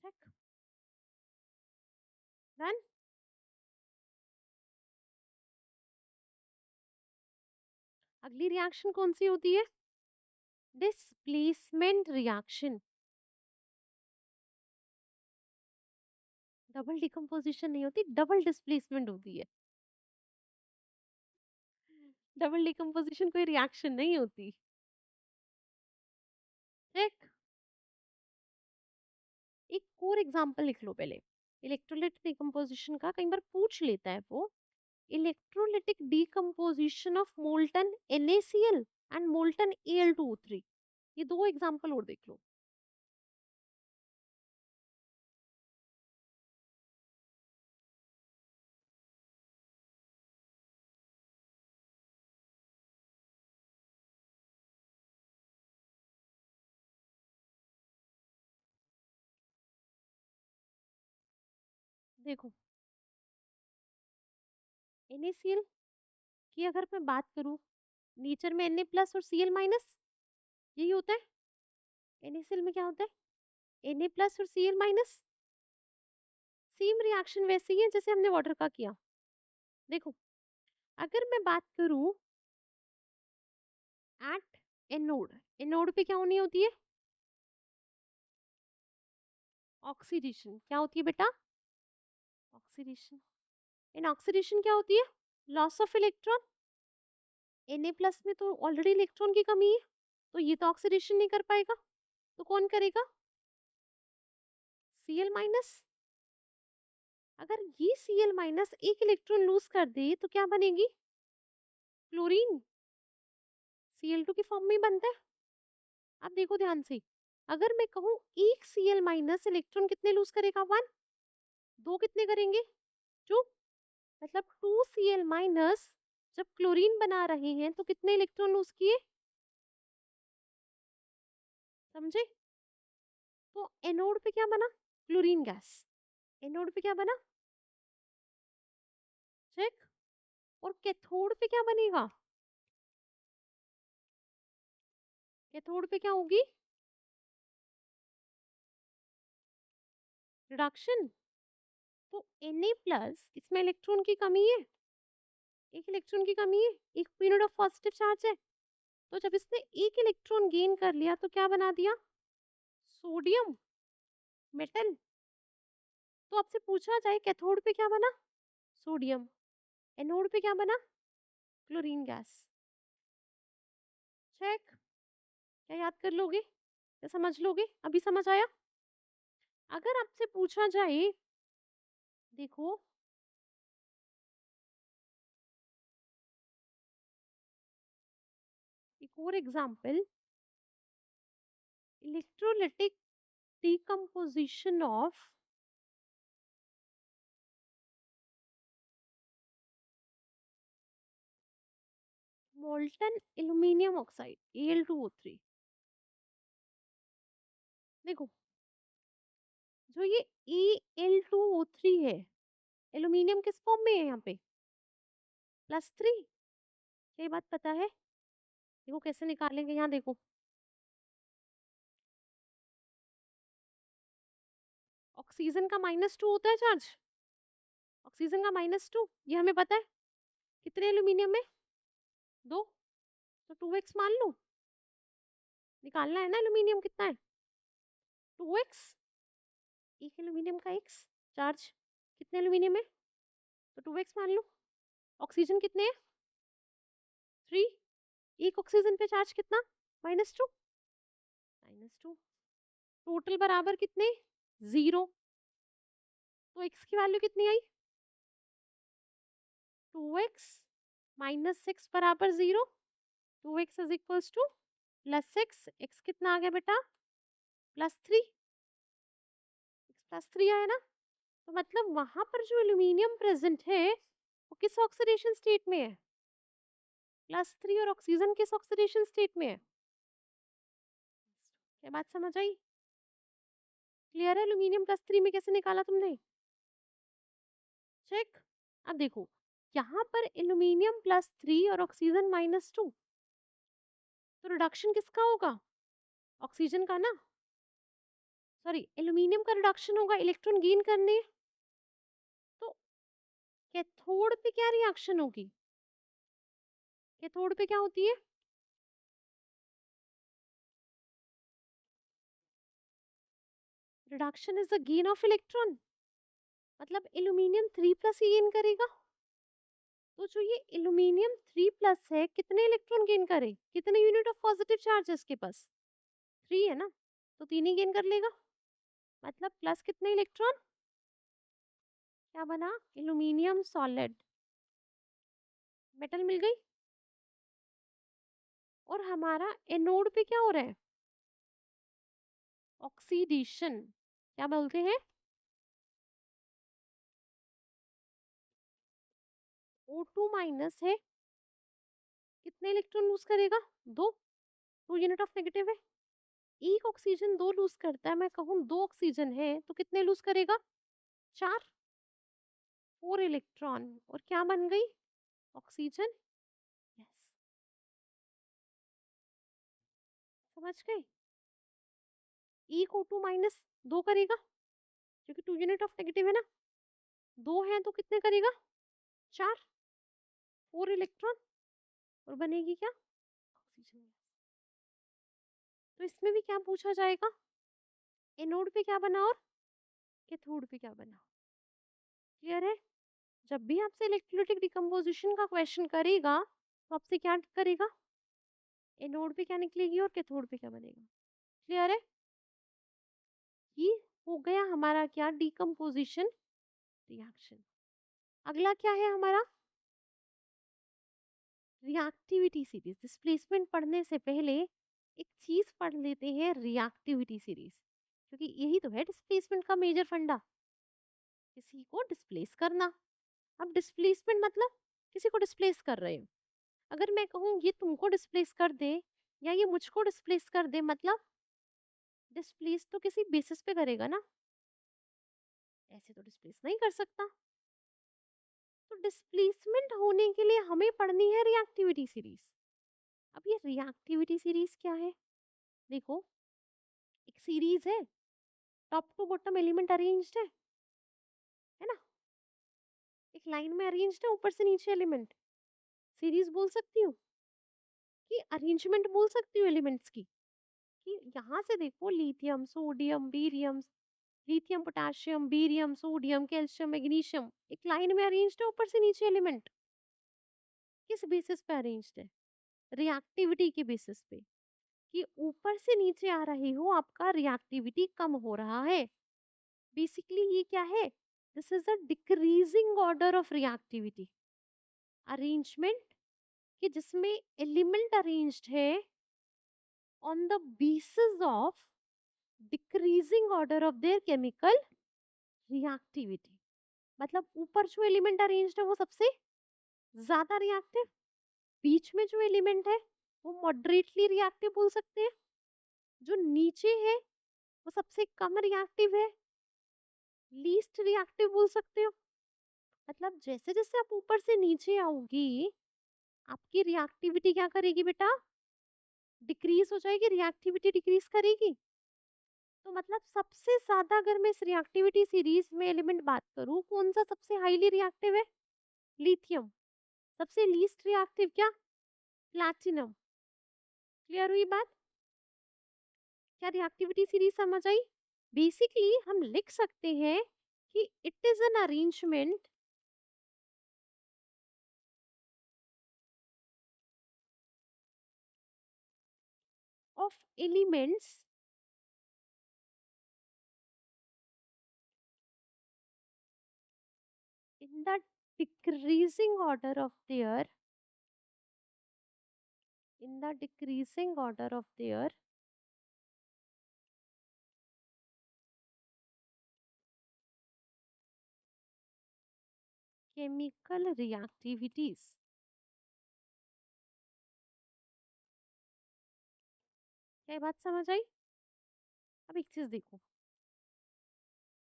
Check, done. अगली रिएक्शन कौन सी होती है? Displacement reaction. डबल डिकम्पोजिशन नहीं होती, डबल डिस्प्लेसमेंट होती है। डबल डिकम्पोजिशन कोई रिएक्शन नहीं होती। ठीक, एक और एग्जांपल लिख लो पहले। इलेक्ट्रोलाइट डिकम्पोजिशन का कई बार पूछ लेता है वो। Electrolytic decomposition of molten NaCl and molten Al2O3। ये दो एग्जांपल और देख लो। देखो, NaCl की अगर मैं बात करूं, नेचर में Na प्लस और Cl माइनस, यही होता है। NaCl में क्या होता है? Na प्लस और Cl माइनस। सेम रिएक्शन वैसे ही है जैसे हमने वाटर का किया। देखो, अगर मैं बात करूं एट एनोड, एनोड पे क्या होनी होती है? ऑक्सीडेशन। क्या होती है बेटा? ऑक्सीडेशन। इन ऑक्सीडेशन क्या होती है? Loss of electron. Na plus में तो ऑलरेडी इलेक्ट्रॉन की कमी है, तो ये तो ऑक्सीडेशन नहीं कर पाएगा, तो कौन करेगा? Cl minus. अगर ये Cl माइनस एक इलेक्ट्रॉन लूज कर दे तो क्या बनेगी? क्लोरीन। Cl2 की फॉर्म में बनता है। अब देखो ध्यान से, अगर मैं कहूँ एक Cl माइनस इलेक्ट्रॉन कितने लूज करेगा? 1। दो कितने करेंगे? 2। मतलब 2 Cl माइनस जब क्लोरीन बना रहे हैं तो कितने इलेक्ट्रॉन लूज किए? समझे? तो एनोड पे क्या बना? Chlorine gas. एनोड पे क्या बना? चेक। और कैथोड पे क्या बनेगा? कैथोड पे क्या होगी? रिडक्शन। तो Na प्लस, इसमें इलेक्ट्रॉन की कमी है, एक इलेक्ट्रॉन की कमी है, एक यूनिट ऑफ पॉजिटिव चार्ज है, तो जब इसने एक इलेक्ट्रॉन गेन कर लिया तो क्या बना दिया? Sodium metal. तो आपसे पूछा जाए कैथोड पे क्या बना? सोडियम। एनोड पे क्या बना? Chlorine gas. चेक। क्या याद कर लोगे? क्या समझ लोगे? अभी समझ आया? अगर आपसे पूछा जाए, देखो एक और example, electrolytic decomposition of molten aluminium oxide Al2O3। देखो, जो ये Al2O3 है, एल्यूमिनियम किस फॉर्म में है? यहाँ पे +3। ये बात पता है? देखो कैसे निकालेंगे, यहाँ देखो, ऑक्सीजन का -2 होता है चार्ज, ऑक्सीजन का -2, ये हमें पता है। कितने एल्यूमिनियम में? 2, तो 2x मान लो। निकालना है ना एल्यूमिनियम कितना है? 2x। एक एल्यूमिनियम का x चार्ज कितने एल्यूमिनियम है? तो 2x मान लो। ऑक्सीजन कितने हैं? 3। एक ऑक्सीजन पे चार्ज कितना? -2। -2। टोटल बराबर कितने? 0। तो x की वैल्यू कितनी आई? 2x -6 बराबर 0। 2x is equals to +6। x कितना आ गया बेटा? +3। +3 आया ना? तो मतलब वहां पर जो एल्यूमिनियम प्रेजेंट है वो किस ऑक्सीडेशन स्टेट में है? +3। और ऑक्सीजन किस ऑक्सीडेशन स्टेट में है? क्या बात समझ आई? क्लियर है? एल्यूमिनियम +3 में कैसे निकाला तुमने? चेक। अब देखो, यहाँ पर एल्यूमिनियम +3 और ऑक्सीजन -2, तो रिडक्शन किसका होगा? ऑक्सीजन का ना, सॉरी एल्यूमिनियम का रिडक्शन होगा, इलेक्ट्रॉन गेन करने। तो कैथोड पे क्या रिएक्शन होगी? कैथोड पे क्या होती है? Reduction is the gain of electron. मतलब एल्यूमिनियम 3+ ही गेन करेगा। तो जो ये एल्यूमिनियम 3+ है, कितने इलेक्ट्रॉन गेन करे? कितने यूनिट ऑफ पॉजिटिव चार्ज है इसके पास? 3 है ना, तो 3 ही गेन कर लेगा। मतलब प्लस कितने इलेक्ट्रॉन? क्या बना? एल्यूमिनियम सॉलिड मेटल मिल गई। और हमारा एनोड पे क्या हो रहा है? ऑक्सीडेशन। क्या बोलते हैं? O2 माइनस है, कितने इलेक्ट्रॉन लूज करेगा? 2। 2 यूनिट ऑफ नेगेटिव है। एक ऑक्सीजन 2 लूज करता है, मैं कहूँ 2 ऑक्सीजन है तो कितने लूज करेगा? 4। 4 इलेक्ट्रॉन। और क्या बन गई? ऑक्सीजन। यस, समझ गए? एक O2 माइनस 2 करेगा, क्योंकि 2 यूनिट ऑफ नेगेटिव है ना, 2 है तो कितने करेगा? 4। 4 इलेक्ट्रॉन। और बनेगी क्या? ऑक्सीजन। इसमें भी क्या पूछा जाएगा, एनोड पे क्या बना और कैथोड पे क्या बना। क्लियर है। जब भी आपसे इलेक्ट्रोलाइटिक डिकम्पोजिशन का क्वेश्चन करेगा तो आपसे क्या करेगा, एनोड पे क्या निकलेगी और कैथोड पे क्या बनेगा। क्लियर है। ये हो गया हमारा क्या, डिकम्पोजिशन रिएक्शन। अगला क्या है हमारा, रिएक्टिविटी सीरीज। डिस्प्लेसमेंट पढ़ने से पहले एक चीज पढ़ लेते हैं, रिएक्टिविटी सीरीज, क्योंकि यही तो है डिस्प्लेसमेंट का मेजर फंडा, किसी को डिस्प्लेस करना। अब डिस्प्लेसमेंट मतलब किसी को डिस्प्लेस कर रहे हो। अगर मैं कहूँ ये तुमको डिस्प्लेस कर दे या ये मुझको डिस्प्लेस कर दे, मतलब डिस्प्लेस तो किसी बेसिस पे करेगा ना, ऐसे तो डिस्प्लेस नहीं कर सकता। तो डिस्प्लेसमेंट होने के लिए हमें पढ़नी है रिएक्टिविटी सीरीज। अब ये रिएक्टिविटी सीरीज क्या है, देखो एक सीरीज है, top to bottom element arranged है ना, एक लाइन में अरेंज्ड है, ऊपर से नीचे एलिमेंट। सीरीज बोल सकती हूँ कि अरेंजमेंट बोल सकती हूँ एलिमेंट्स की, कि यहाँ से देखो lithium sodium barium, lithium potassium barium sodium calcium magnesium, एक लाइन में अरेंज्ड है, ऊपर से नीचे एलिमेंट। किस बेसिस पे अरेंज्ड है, रिएक्टिविटी के बेसिस पे, कि ऊपर से नीचे आ रही हो आपका रिएक्टिविटी कम हो रहा है। बेसिकली ये क्या है, this is a decreasing order of reactivity. Arrangement कि जिसमें एलिमेंट अरेंज्ड है on the basis of decreasing order of their chemical reactivity. मतलब ऊपर जो एलिमेंट अरेंज्ड है वो सबसे ज्यादा रिएक्टिव, बीच में जो एलिमेंट है वो मॉडरेटली रिएक्टिव बोल सकते हैं, जो नीचे है वो सबसे कम रिएक्टिव है, लीस्ट रिएक्टिव बोल सकते हो। मतलब जैसे जैसे आप ऊपर से नीचे आओगी आपकी रिएक्टिविटी क्या करेगी बेटा, डिक्रीज हो जाएगी, रिएक्टिविटी डिक्रीज करेगी। तो मतलब सबसे ज्यादा अगर मैं इस रिएक्टिविटी सीरीज में एलिमेंट बात करूं, कौन सा सबसे हाईली रिएक्टिव है, लिथियम। सबसे लीस्ट रिएक्टिव क्या, प्लैटिनम। क्लियर हुई बात। क्या रिएक्टिविटी सीरीज समझ आई। बेसिकली हम लिख सकते हैं कि it is an arrangement of elements in the decreasing order of their chemical reactivities। क्या ये बात समझ आई। अब एक चीज देखो,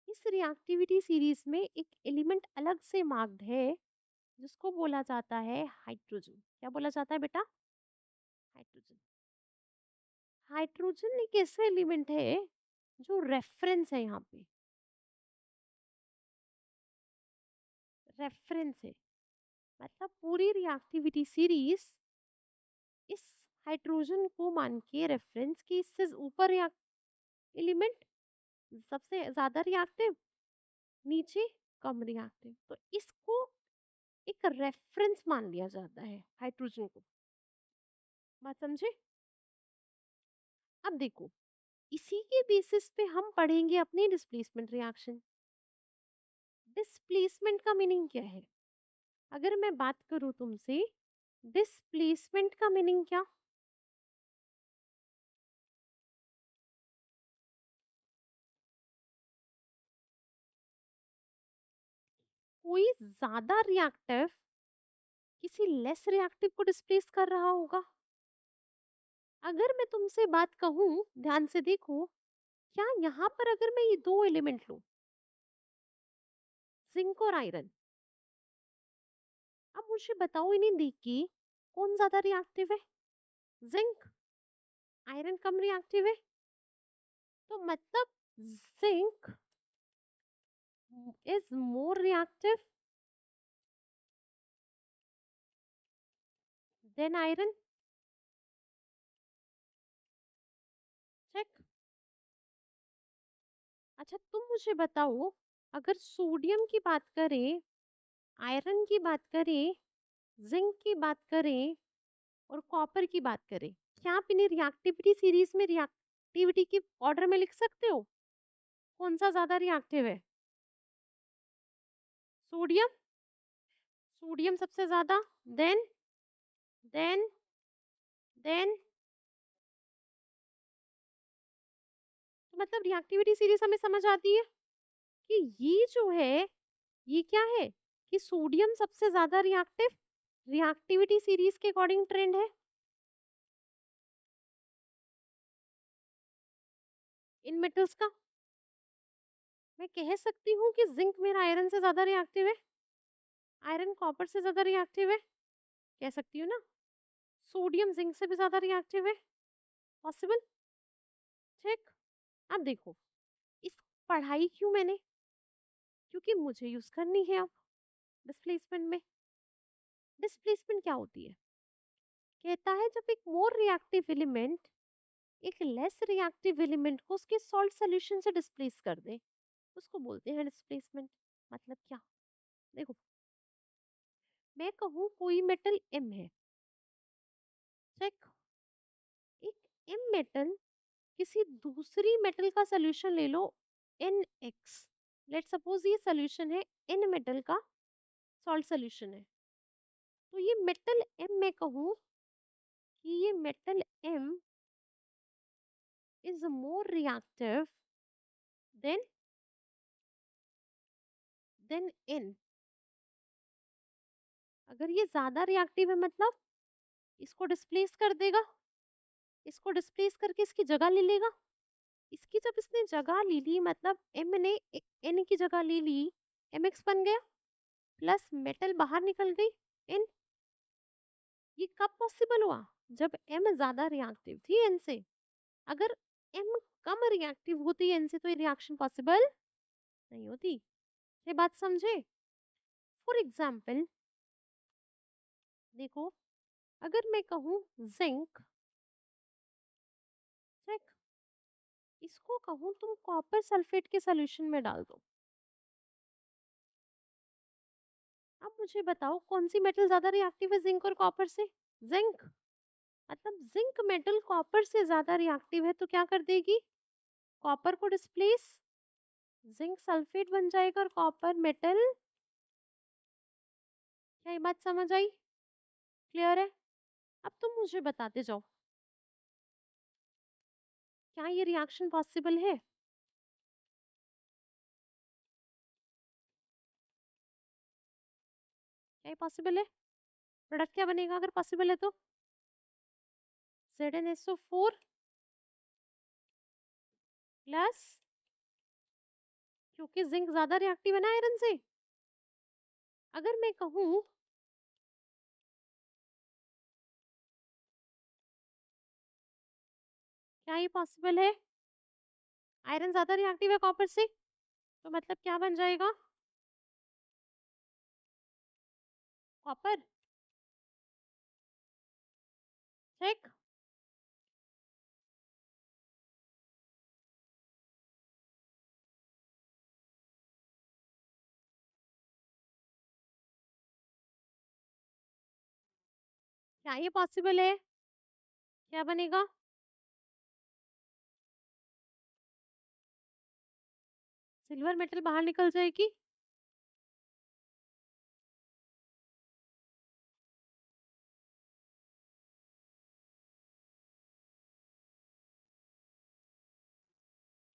इस रिएक्टिविटी सीरीज में एक एलिमेंट अलग से मार्क्ड है जिसको बोला जाता है हाइड्रोजन। क्या बोला जाता है बेटा, हाइड्रोजन। हाइड्रोजन एक ऐसा एलिमेंट है जो रेफरेंस है, यहाँ पे रेफरेंस है। मतलब पूरी रिएक्टिविटी सीरीज इस हाइड्रोजन को मान के रेफरेंस की, इससे ऊपर एलिमेंट सबसे ज्यादा रिएक्टिव, नीचे कम रिएक्टिव, तो इसको एक रेफरेंस मान लिया जाता है हाइड्रोजन को। बात समझे। अब देखो इसी के बेसिस पे हम पढ़ेंगे अपनी डिस्प्लेसमेंट रिएक्शन। डिस्प्लेसमेंट का मीनिंग क्या है, अगर मैं बात करूं तुमसे, डिस्प्लेसमेंट का मीनिंग क्या, कोई ज्यादा रिएक्टिव किसी लेस रिएक्टिव को डिस्प्लेस कर रहा होगा। अगर मैं तुमसे बात कहूं, ध्यान से देखो, क्या यहाँ पर अगर मैं ये दो एलिमेंट लूं, जिंक और आयरन, अब मुझे बताओ इन्हें देख के कौन ज्यादा रिएक्टिव है, जिंक। आयरन कम रिएक्टिव है। तो मतलब zinc is more reactive than iron. Check. अच्छा तुम मुझे बताओ, अगर सोडियम की बात करें, आयरन की बात करें, जिंक की बात करें और कॉपर की बात करें, क्या आप इन्हें रिएक्टिविटी सीरीज में रिएक्टिविटी की ऑर्डर में लिख सकते हो? कौन सा ज्यादा रिएक्टिव है? सोडियम। सोडियम सबसे ज्यादा। देन देन देन तो मतलब रिएक्टिविटी सीरीज हमें समझ आती है कि ये जो है, ये क्या है कि सोडियम सबसे ज्यादा रिएक्टिव रिएक्टिविटी सीरीज के अकॉर्डिंग ट्रेंड है। इन मेटल्स का मैं कह सकती हूँ कि जिंक मेरा आयरन से ज्यादा रिएक्टिव है, आयरन कॉपर से ज्यादा रिएक्टिव है, कह सकती हूँ ना। सोडियम जिंक से भी ज्यादा रिएक्टिव है, पॉसिबल। ठीक। अब देखो, इस पढ़ाई क्यों मैंने, क्योंकि मुझे यूज करनी है अब डिस्प्लेसमेंट में। डिस्प्लेसमेंट क्या होती है? कहता है जब एक मोर रिएक्टिव एलिमेंट एक लेस रिएक्टिव एलिमेंट को उसके सॉल्ट सॉल्यूशन से डिस्प्लेस कर दे, उसको बोलते हैं डिस्प्लेसमेंट। मतलब क्या? देखो, मैं कहूँ कोई मेटल एम है, चेक। एक एम मेटल किसी दूसरी मेटल का सोल्यूशन ले लो, एन एक्स। लेट सपोज ये सोल्यूशन है, एन मेटल का सॉल्ट सोल्यूशन है। तो ये मेटल एम मैं कहूँ कि ये metal M is more reactive than N. अगर ये ज्यादा रिएक्टिव है मतलब इसको डिस्प्लेस कर देगा, इसको डिस्प्लेस करके इसकी जगह ले लेगा। इसकी जब इसने जगह ले ली मतलब एम ने एन की जगह ले ली, एम एक्स बन गया, प्लस मेटल बाहर निकल गई, एन। ये कब पॉसिबल हुआ? जब एम ज्यादा रिएक्टिव थी एन से। अगर एम कम रिएक्टिव होती एन से तो ये रिएक्शन पॉसिबल नहीं होती। ये बात समझे? फॉर एग्जाम्पल देखो, अगर मैं कहूँ जिंक, चेक, इसको कहूँ तुम कॉपर सल्फेट के सोल्यूशन में डाल दो। अब मुझे बताओ कौन सी मेटल ज्यादा रिएक्टिव है जिंक और कॉपर से? जिंक। मतलब जिंक मेटल कॉपर से ज्यादा रिएक्टिव है तो क्या कर देगी? कॉपर को डिस्प्लेस, जिंक सल्फेट बन जाएगा और कॉपर मेटल। क्या ये बात समझ आई? क्लियर है? अब तुम मुझे बताते जाओ, क्या ये रिएक्शन पॉसिबल है? क्या ये पॉसिबल है? प्रोडक्ट क्या बनेगा अगर पॉसिबल है तो? ZnSO4 प्लस, क्योंकि जिंक ज्यादा रिएक्टिव है ना आयरन से। अगर मैं कहूँ क्या ये पॉसिबल है? आयरन ज्यादा रिएक्टिव है कॉपर से, तो मतलब क्या बन जाएगा? कॉपर। ठीक। क्या ये पॉसिबल है? क्या बनेगा? सिल्वर मेटल बाहर निकल जाएगी।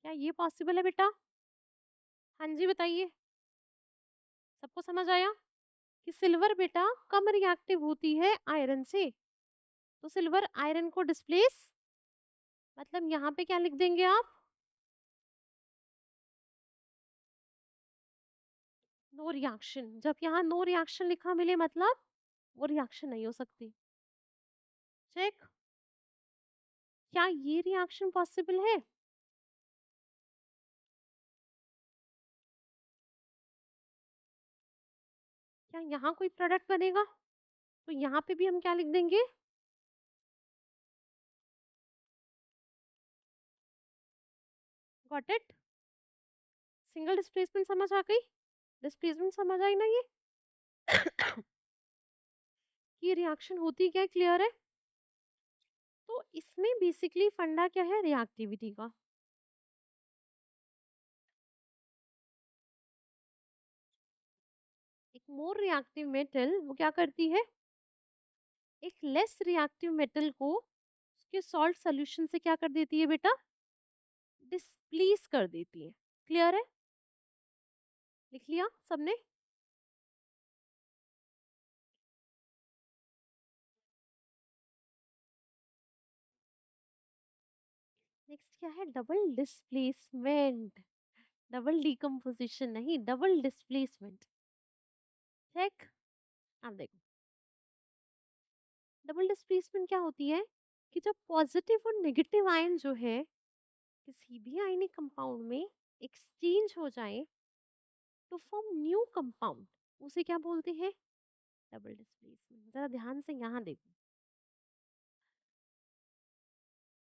क्या ये पॉसिबल है बेटा? हाँ जी बताइए। सबको समझ आया कि सिल्वर बेटा कम रिएक्टिव होती है आयरन से, तो सिल्वर आयरन को डिस्प्लेस, मतलब यहाँ पे क्या लिख देंगे आप? No reaction. जब यहाँ नो रिएक्शन लिखा मिले मतलब वो रिएक्शन नहीं हो सकती। चेक। क्या ये रिएक्शन पॉसिबल है? क्या यहाँ कोई प्रोडक्ट बनेगा? तो यहाँ पे भी हम क्या लिख देंगे? Got it? सिंगल डिस्प्लेसमेंट समझ आ गई? डिस्प्लेसमेंट समझ आई ना ये? ये रिएक्शन होती क्या है, क्लियर है? तो इसमें बेसिकली फंडा क्या है रिएक्टिविटी का। एक मोर रिएक्टिव मेटल वो क्या करती है, एक लेस रिएक्टिव मेटल को उसके सॉल्ट सोल्यूशन से क्या कर देती है बेटा, डिस्प्लेस कर देती है। क्लियर है? लिख लिया सबने? नेक्स्ट क्या है, डबल डिस्प्लेसमेंट। डबल डिकम्पोजिशन नहीं, डबल डिस्प्लेसमेंट। ठीक, अब देखो डबल डिस्प्लेसमेंट क्या होती है कि जब पॉजिटिव और नेगेटिव आयन जो है किसी भी आयनिक कंपाउंड में एक्सचेंज हो जाए तो फॉर्म न्यू कंपाउंड, उसे क्या बोलते हैं, डबल डिस्प्लेसमेंट। जरा ध्यान से यहाँ देखो,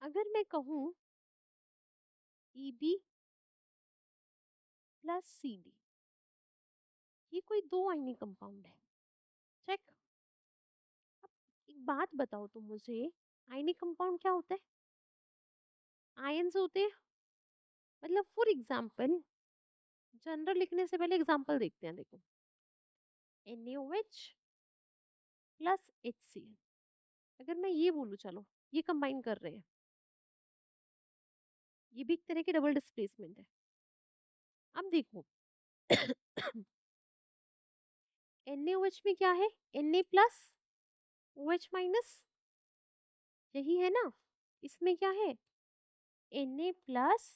अगर मैं कहूँ EB प्लस CD, ये कोई दो आयनिक कंपाउंड है। चेक। अब एक बात बताओ तुम मुझे, आयनिक कंपाउंड क्या होता है, आयन्स होते हैं। मतलब फॉर एग्जाम्पल, जनरल लिखने से पहले एग्जाम्पल देखते हैं। देखो NaOH प्लस HCl, अगर मैं ये बोलूँ चलो ये कंबाइन कर रहे हैं, ये भी एक तरह की डबल डिस्प्लेसमेंट है। अब देखो NaOH में क्या है, Na प्लस OH माइनस, यही है ना। इसमें क्या है, Na प्लस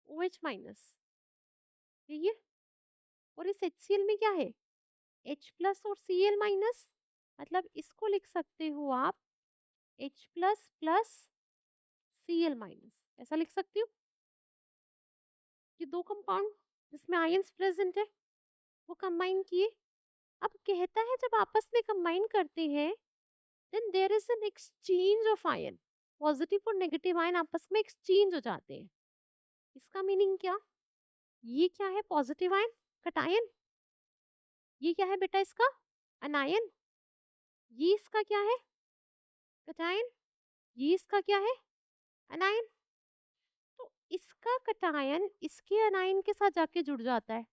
OH माइनस, यही है। और इस HCl में क्या है, H प्लस और Cl माइनस, मतलब इसको लिख सकते हो आप H plus plus Cl minus, ऐसा लिख सकती हो। ये दो कंपाउंड जिसमें आयंस प्रेजेंट है वो कंबाइन किए। अब कहता है जब आपस में कंबाइन करते हैं then there is an exchange of ion, positive और नेगेटिव आयन आपस में एक्सचेंज हो जाते हैं। इसका मीनिंग क्या, ये क्या है पॉजिटिव आयन कटायन, ये क्या है बेटा इसका अनायन, ये इसका क्या है कटायन, ये इसका क्या है अनायन। तो इसका कटायन इसके अनायन के साथ जाके जुड़ जाता है,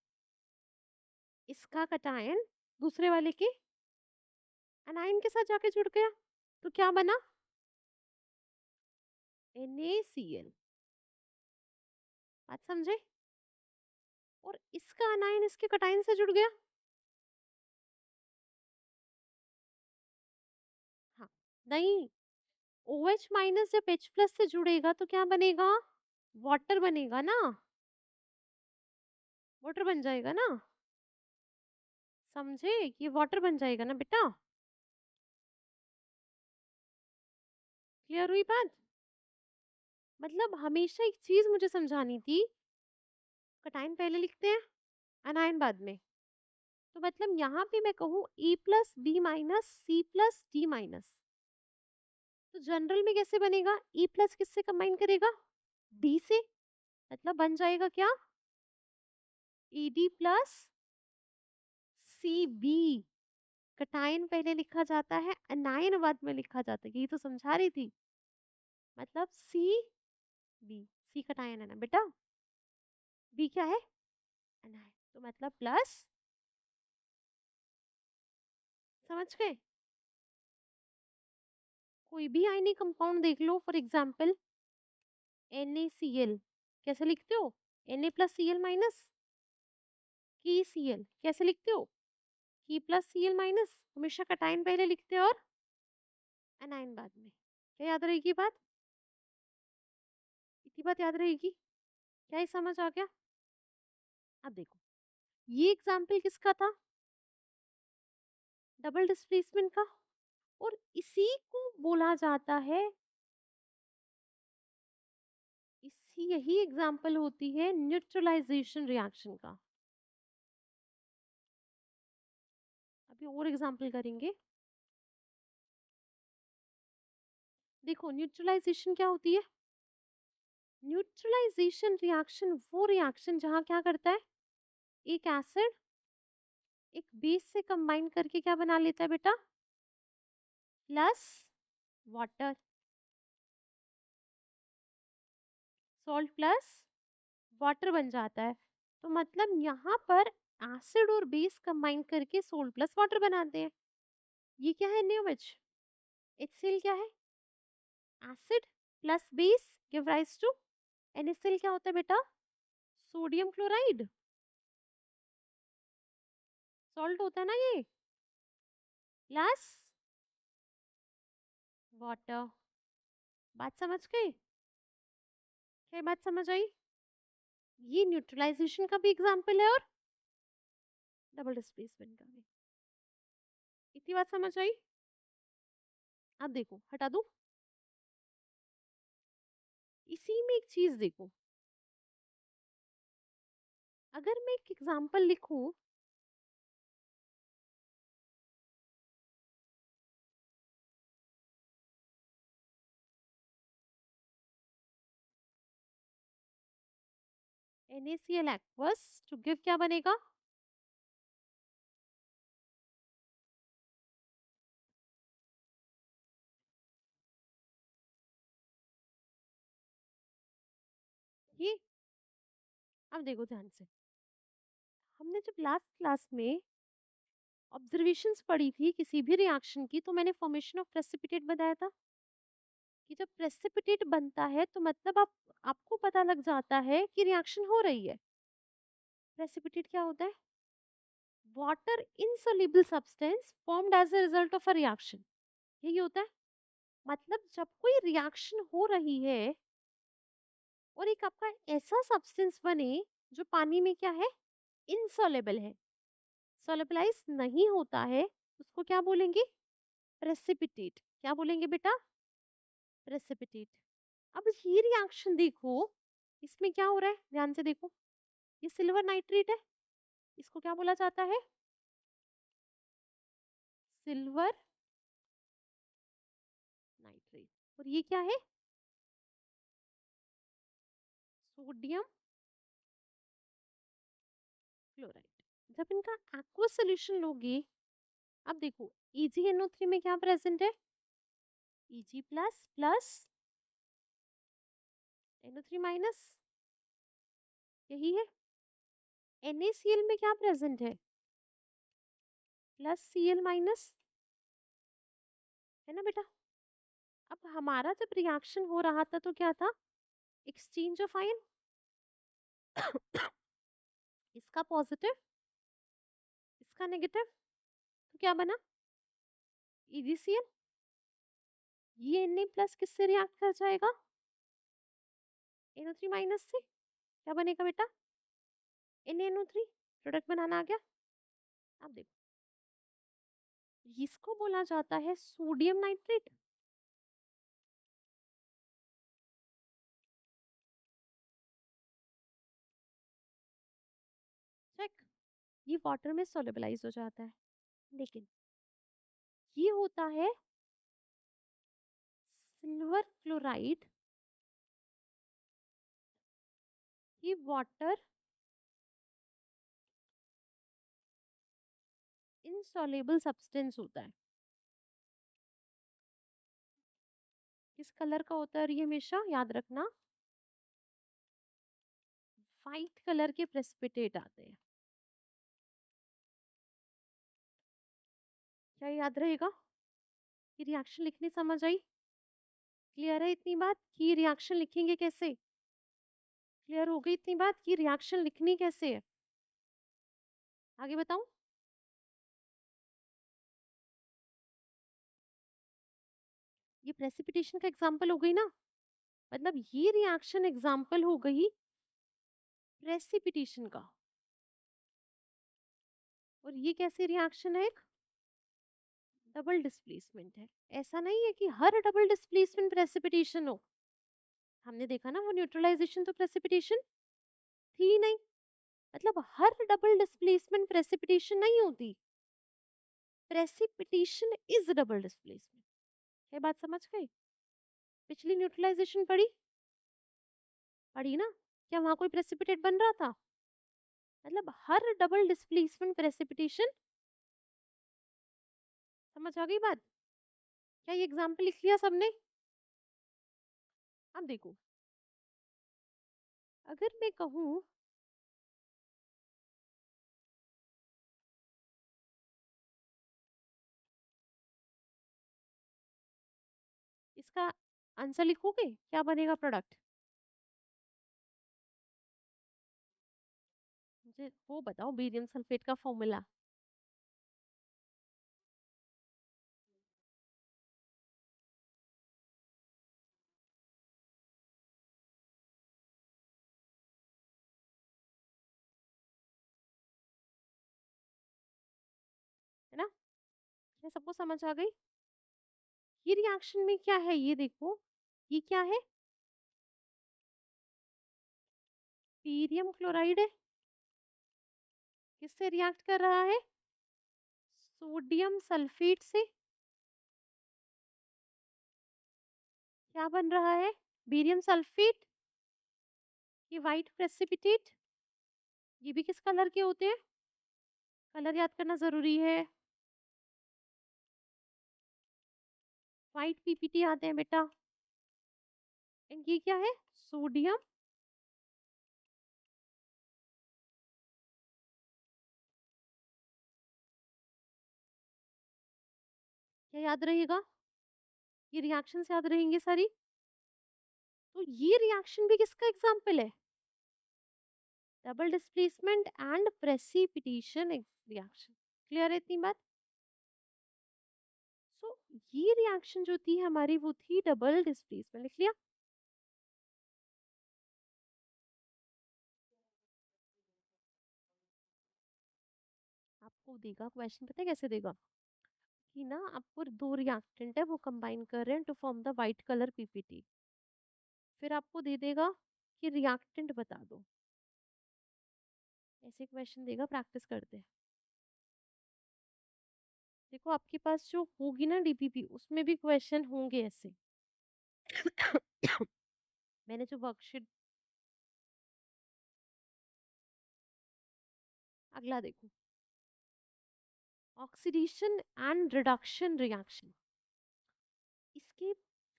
इसका कटायन दूसरे वाले के अनायन के साथ जाके जुड़ गया, तो क्या बना NaCl। बात समझे? और इसका अनायन इसके कटायन से जुड़ गया। हाँ, नहीं, OH माइनस जब H प्लस से जुड़ेगा तो क्या बनेगा, वाटर बनेगा ना, वाटर बन जाएगा ना। समझे, ये वाटर बन जाएगा ना बेटा। क्लियर हुई बात? मतलब हमेशा एक चीज मुझे समझानी थी, कटायन पहले लिखते हैं अनायन बाद में। तो मतलब यहाँ पे मैं कहूँ E plus B minus C plus D minus, तो जनरल में कैसे बनेगा, E प्लस किससे कंबाइन करेगा, D से, मतलब बन जाएगा क्या ED प्लस CB। कटायन पहले लिखा जाता है अनायन बाद में लिखा जाता है, यही तो समझा रही थी। मतलब CB, C कटायन है ना बेटा, B क्या है अनायन, तो मतलब प्लस, समझ गए। कोई भी आयनिक कंपाउंड देख लो, फॉर एग्जाम्पल NaCl, कैसे लिखते हो Na plus Cl minus, KCl कैसे लिखते हो की प्लस Cl माइनस, हमेशा कटायन पहले लिखते हो और अनायन बाद में। क्या याद रहेगी बात, इतनी बात याद रहेगी, क्या ये समझ आ गया? अब देखो ये एग्जाम्पल किसका था, डबल डिस्प्लेसमेंट का, और इसी को बोला जाता है, इसी यही एग्जाम्पल होती है न्यूट्रलाइजेशन रिएक्शन का। अभी और एग्जाम्पल करेंगे। देखो न्यूट्रलाइजेशन क्या होती है, न्यूट्रलाइजेशन रिएक्शन वो रिएक्शन जहाँ क्या करता है, एक एसिड एक बेस से कंबाइन करके क्या बना लेता है बेटा, plus water, salt plus water बन जाता है। तो मतलब यहाँ पर एसिड और बेस कंबाइन करके सोल्ट प्लस वाटर बनाते हैं। ये क्या है न्यूमिच, HCl क्या है, acid plus base give rise to NaCl। क्या होता है बेटा, सोडियम क्लोराइड, सॉल्ट होता है ना ये, प्लस वाटर। बात समझ गए, क्या बात समझ आई? ये न्यूट्रलाइजेशन का भी एग्जाम्पल है और डबल डिस्प्लेसमेंट का भी। इतनी बात समझ आई? अब देखो हटा दो, इसी में एक चीज देखो, अगर मैं एक एग्जाम्पल लिखूं, NaCl aqueous टू गिव क्या बनेगा, ये। अब देखो ध्यान से, हमने जब लास्ट क्लास में ऑब्जर्वेशंस पढ़ी थी किसी भी रिएक्शन की, तो मैंने फॉर्मेशन ऑफ प्रेसिपिटेट बताया था कि जब प्रेसिपिटेट बनता है तो मतलब आपको पता लग जाता है कि रिएक्शन हो रही है। प्रेसिपिटेट क्या होता है, water insoluble substance formed as a result of a reaction, यही होता है। मतलब जब कोई रिएक्शन हो रही है और एक आपका ऐसा सब्सटेंस बने जो पानी में क्या है, इनसॉलेबल है, सोलेबलाइज नहीं होता है, उसको क्या बोलेंगे, प्रेसिपिटेट। क्या बोलेंगे बेटा, प्रेसिपिटेट। अब ये रिएक्शन देखो, इसमें क्या हो रहा है, ध्यान से देखो, ये सिल्वर नाइट्रेट है, इसको क्या बोला जाता है, सिल्वर नाइट्रेट। और ये क्या है, सोडियम क्लोराइड। जब इनका एक्वा सोल्यूशन लोगे, अब देखो EgNO3 में क्या प्रेजेंट है, Eg plus plus NO3 minus, यही है। NaCl में क्या प्रेजेंट है, प्लस Cl माइनस, है ना बेटा। अब हमारा जब रिएक्शन हो रहा था तो क्या था, एक्सचेंज ऑफ आयन, इसका पॉजिटिव इसका नेगेटिव, तो क्या बना, EgCl। ये Na प्लस किससे रिएक्ट कर जाएगा, NO3 माइनस से, क्या बनेगा बेटा, NaNO3, प्रोडक्ट बनाना आ गया। अब देखो, इसको बोला जाता है सोडियम नाइट्रेट। चेक, ये वाटर में सोलेबलाइज हो जाता है, लेकिन ये होता है सिल्वर क्लोराइड, ये वाटर इनसॉल्युबल सब्सटेंस होता है। किस कलर का होता है ये, हमेशा याद रखना, वाइट कलर के प्रेसिपिटेट आते हैं। क्या याद रहेगा, ये रिएक्शन लिखनी समझ आई, क्लियर है इतनी बात कि रिएक्शन लिखेंगे कैसे, क्लियर हो गई इतनी बात कि रिएक्शन लिखनी कैसे है, आगे बताऊं। ये प्रेसिपिटेशन का एग्जांपल हो गई ना, मतलब ये रिएक्शन एग्जांपल हो गई प्रेसिपिटेशन का। और ये कैसी रिएक्शन है, एक डबल डिस्प्लेसमेंट है। ऐसा नहीं है कि हर डबल डिस्प्लेसमेंट प्रेसिपिटेशन हो, हमने देखा ना वो न्यूट्रलाइजेशन तो प्रेसिपिटेशन थी ही नहीं, मतलब हर डबल डिस्प्लेसमेंट प्रेसिपिटेशन नहीं होती, प्रेसिपिटेशन इज डबल डिस्प्लेसमेंट। ये बात समझ गए, पिछली न्यूट्रलाइजेशन पढ़ी, पढ़ी ना? क्या वहाँ कोई प्रेसिपिटेट बन रहा था? मतलब हर डबल डिस्प्लेसमेंट प्रेसिपिटेशन। समझ आ गई बात? क्या ये एग्जाम्पल लिख लिया सबने? अब देखो, अगर मैं कहूँ इसका आंसर लिखोगे, क्या बनेगा प्रोडक्ट? मुझे वो बताओ, बेरियम सल्फेट का फॉर्मूला। है ना? क्या सबको समझ आ गई? ये रिएक्शन में क्या है ये देखो, ये क्या है? बेरियम क्लोराइड है। किससे रिएक्ट कर रहा है? सोडियम सल्फेट से। क्या बन रहा है? Barium sulphate. ये व्हाइट प्रेसिपिटेट, ये भी किस कलर के होते हैं? कलर याद करना जरूरी है। व्हाइट पीपीटी आते हैं बेटा। एंड ये क्या है? सोडियम। क्या याद रहेगा? ये रिएक्शंस याद रहेंगे सारी। तो ये रिएक्शन भी किसका एग्जाम्पल है? Double displacement and precipitation reaction. Clear है इतनी बात? सो ये रिएक्शन जो थी हमारी वो थी डबल डिस्प्लेसमेंट। लिख लिया? आपको देगा क्वेश्चन, पता है कैसे देगा? कि ना आपको दो रिएक्टेंट है वो कंबाइन कर रहे हैं to form the white colour PPT. फिर आपको दे देगा कि रिएक्टेंट बता दो। ऐसे क्वेश्चन देगा, प्रैक्टिस करते हैं। देखो आपके पास जो होगी ना डीपीपी, उसमें भी क्वेश्चन होंगे ऐसे। मैंने जो वर्कशीट, अगला देखो, ऑक्सीडेशन एंड रिडक्शन रिएक्शन। इसके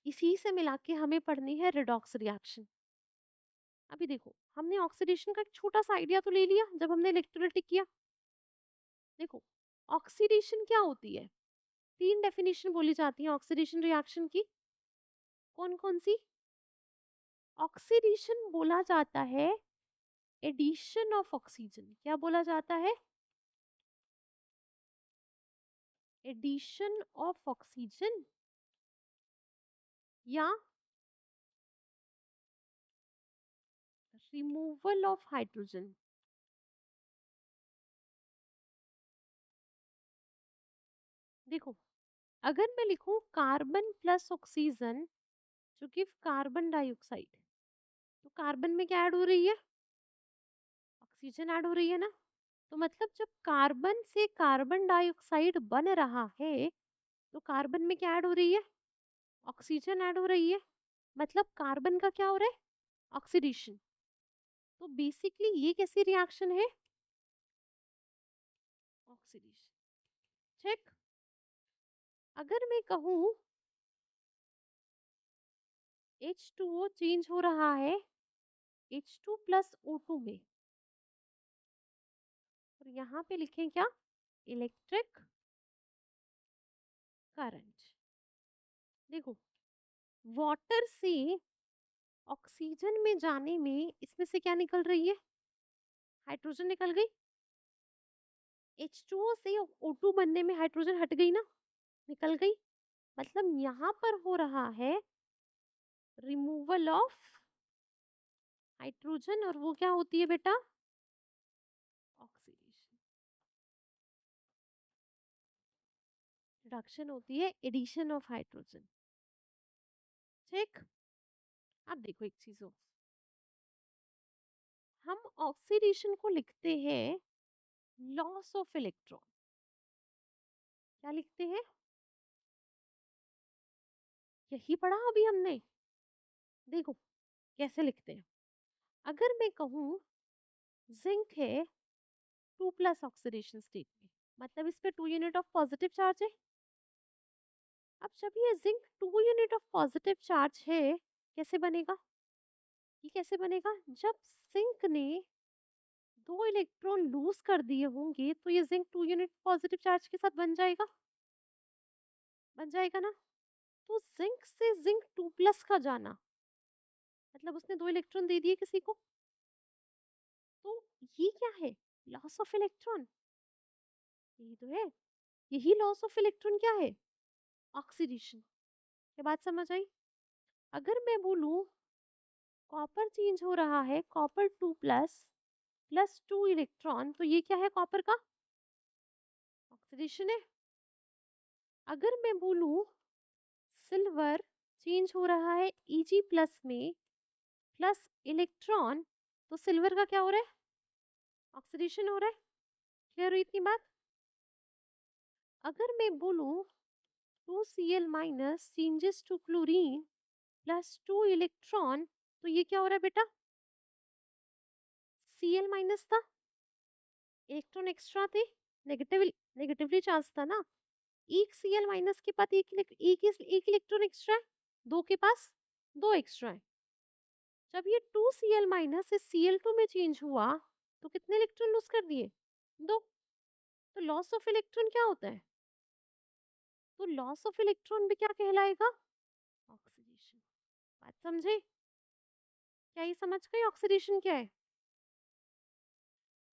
इसी से मिला के हमें पढ़नी है रिडॉक्स रिएक्शन। अभी देखो, हमने ऑक्सीडेशन का एक छोटा सा आइडिया तो ले लिया जब हमने इलेक्ट्रोलाइटिक किया। देखो, ऑक्सीडेशन क्या होती है? तीन डेफिनेशन बोली जाती है ऑक्सीडेशन रिएक्शन की। कौन कौन सी? ऑक्सीडेशन बोला जाता है एडिशन ऑफ ऑक्सीजन। क्या बोला जाता है? एडिशन ऑफ ऑक्सीजन या रिमूवल ऑफ हाइड्रोजन। देखो, अगर मैं लिखूं कार्बन प्लस ऑक्सीजन जो गिव कार्बन डाइऑक्साइड, तो कार्बन में क्या ऐड हो रही है? ऑक्सीजन ऐड हो रही है ना? तो मतलब जब कार्बन से कार्बन डाइऑक्साइड बन रहा है तो कार्बन में क्या ऐड हो रही है? ऑक्सीजन ऐड हो रही है। मतलब कार्बन का क्या हो रहा है? ऑक्सीडेशन। तो बेसिकली ये कैसी रिएक्शन है? ऑक्सीडेशन। ठीक। अगर मैं कहूँ H2O चेंज हो रहा है H2 प्लस O2 में, और यहाँ पे लिखें क्या? Electric current. देखो, वाटर से ऑक्सीजन में जाने में इसमें से क्या निकल रही है? हाइड्रोजन निकल गई। H2O से O2 बनने में हाइड्रोजन हट गई ना, निकल गई। मतलब यहाँ पर हो रहा है रिमूवल ऑफ हाइड्रोजन, और वो क्या होती है बेटा? ऑक्सीडेशन। रिडक्शन होती है एडिशन ऑफ हाइड्रोजन। ठीक। अब देखो एक चीज और, हम ऑक्सीडेशन को लिखते हैं लॉस ऑफ इलेक्ट्रॉन। क्या लिखते हैं? यही पढ़ा अभी हमने। देखो कैसे लिखते हैं। अगर मैं कहूँ जिंक है 2+ ऑक्सीडेशन स्टेट में, मतलब इस पे 2 यूनिट ऑफ पॉजिटिव चार्ज है। अब जब ये zinc 2 unit of positive charge है, कैसे बनेगा? ये कैसे बनेगा? जब जिंक ने 2 इलेक्ट्रॉन लूज कर दिए होंगे तो ये जिंक 2 यूनिट पॉजिटिव चार्ज के साथ बन जाएगा। बन जाएगा ना? तो जिंक से जिंक 2+ का जाना, मतलब उसने 2 इलेक्ट्रॉन दे दिए किसी को, तो ये क्या है? Loss of electron. यही तो है। यही लॉस ऑफ इलेक्ट्रॉन क्या है? ऑक्सीडेशन। ये बात समझ आई? अगर मैं बोलूं कॉपर चेंज हो रहा है, कॉपर 2+ प्लस 2 इलेक्ट्रॉन, तो ये क्या है कॉपर का? ऑक्सीडेशन है। अगर मैं बोलूं सिल्वर चेंज हो रहा है Eg+ में प्लस इलेक्ट्रॉन, तो सिल्वर का क्या हो रहा है? ऑक्सीडेशन हो रहा है। क्लियर हुई इतनी बात? अगर मैं बोलूं 2Cl- changes to chlorine plus 2 electron, तो ये क्या हो रहा है बेटा? Cl- था, इलेक्ट्रॉन एक्स्ट्रा थे, नेगेटिवली चार्ज था ना। एक Cl- के पास एक इलेक्ट्रॉन एक्स्ट्रा है, दो के पास दो एक्स्ट्रा है। जब ये 2Cl- से Cl2 में चेंज हुआ तो कितने इलेक्ट्रॉन लूज कर दिए? दो। तो लॉस ऑफ इलेक्ट्रॉन क्या होता है? तो लॉस ऑफ इलेक्ट्रॉन भी क्या कहलाएगा? ऑक्सीडेशन। बात समझे? क्या ये समझ गए ऑक्सीडेशन क्या है?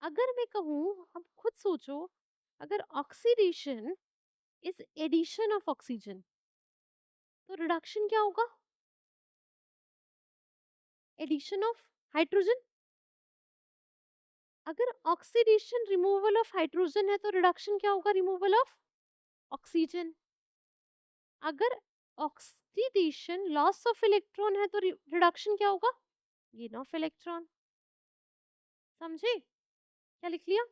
अगर मैं कहूँ, अब खुद सोचो, अगर oxidation is addition of oxygen, तो रिडक्शन क्या होगा? Addition of hydrogen. अगर ऑक्सीडेशन रिमूवल ऑफ हाइड्रोजन है तो रिडक्शन क्या होगा? Removal of oxygen. अगर ऑक्सीडेशन लॉस ऑफ इलेक्ट्रॉन है तो रिडक्शन क्या होगा? Gain of electron. समझे? क्या लिख लिया?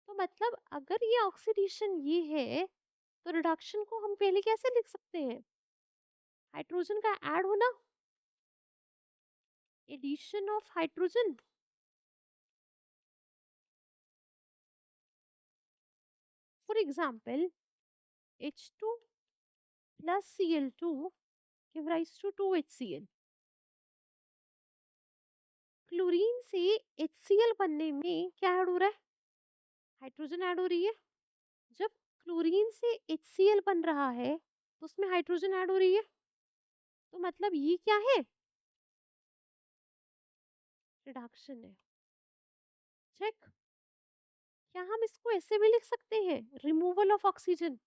तो मतलब अगर ये ऑक्सीडेशन ये है तो रिडक्शन को हम पहले कैसे लिख सकते हैं? हाइड्रोजन का ऐड होना, addition of hydrogen. For example H2 plus Cl2 give rise to 2HCl। Chlorine से HCl बनने में क्या ऐड हो रहा है? हाइड्रोजन ऐड हो रही है। जब क्लोरीन से HCl बन रहा है तो उसमें हाइड्रोजन ऐड हो रही है, तो मतलब ये क्या है? रिडक्शन है। चेक। क्या हम इसको ऐसे भी लिख सकते हैं, रिमूवल ऑफ ऑक्सीजन?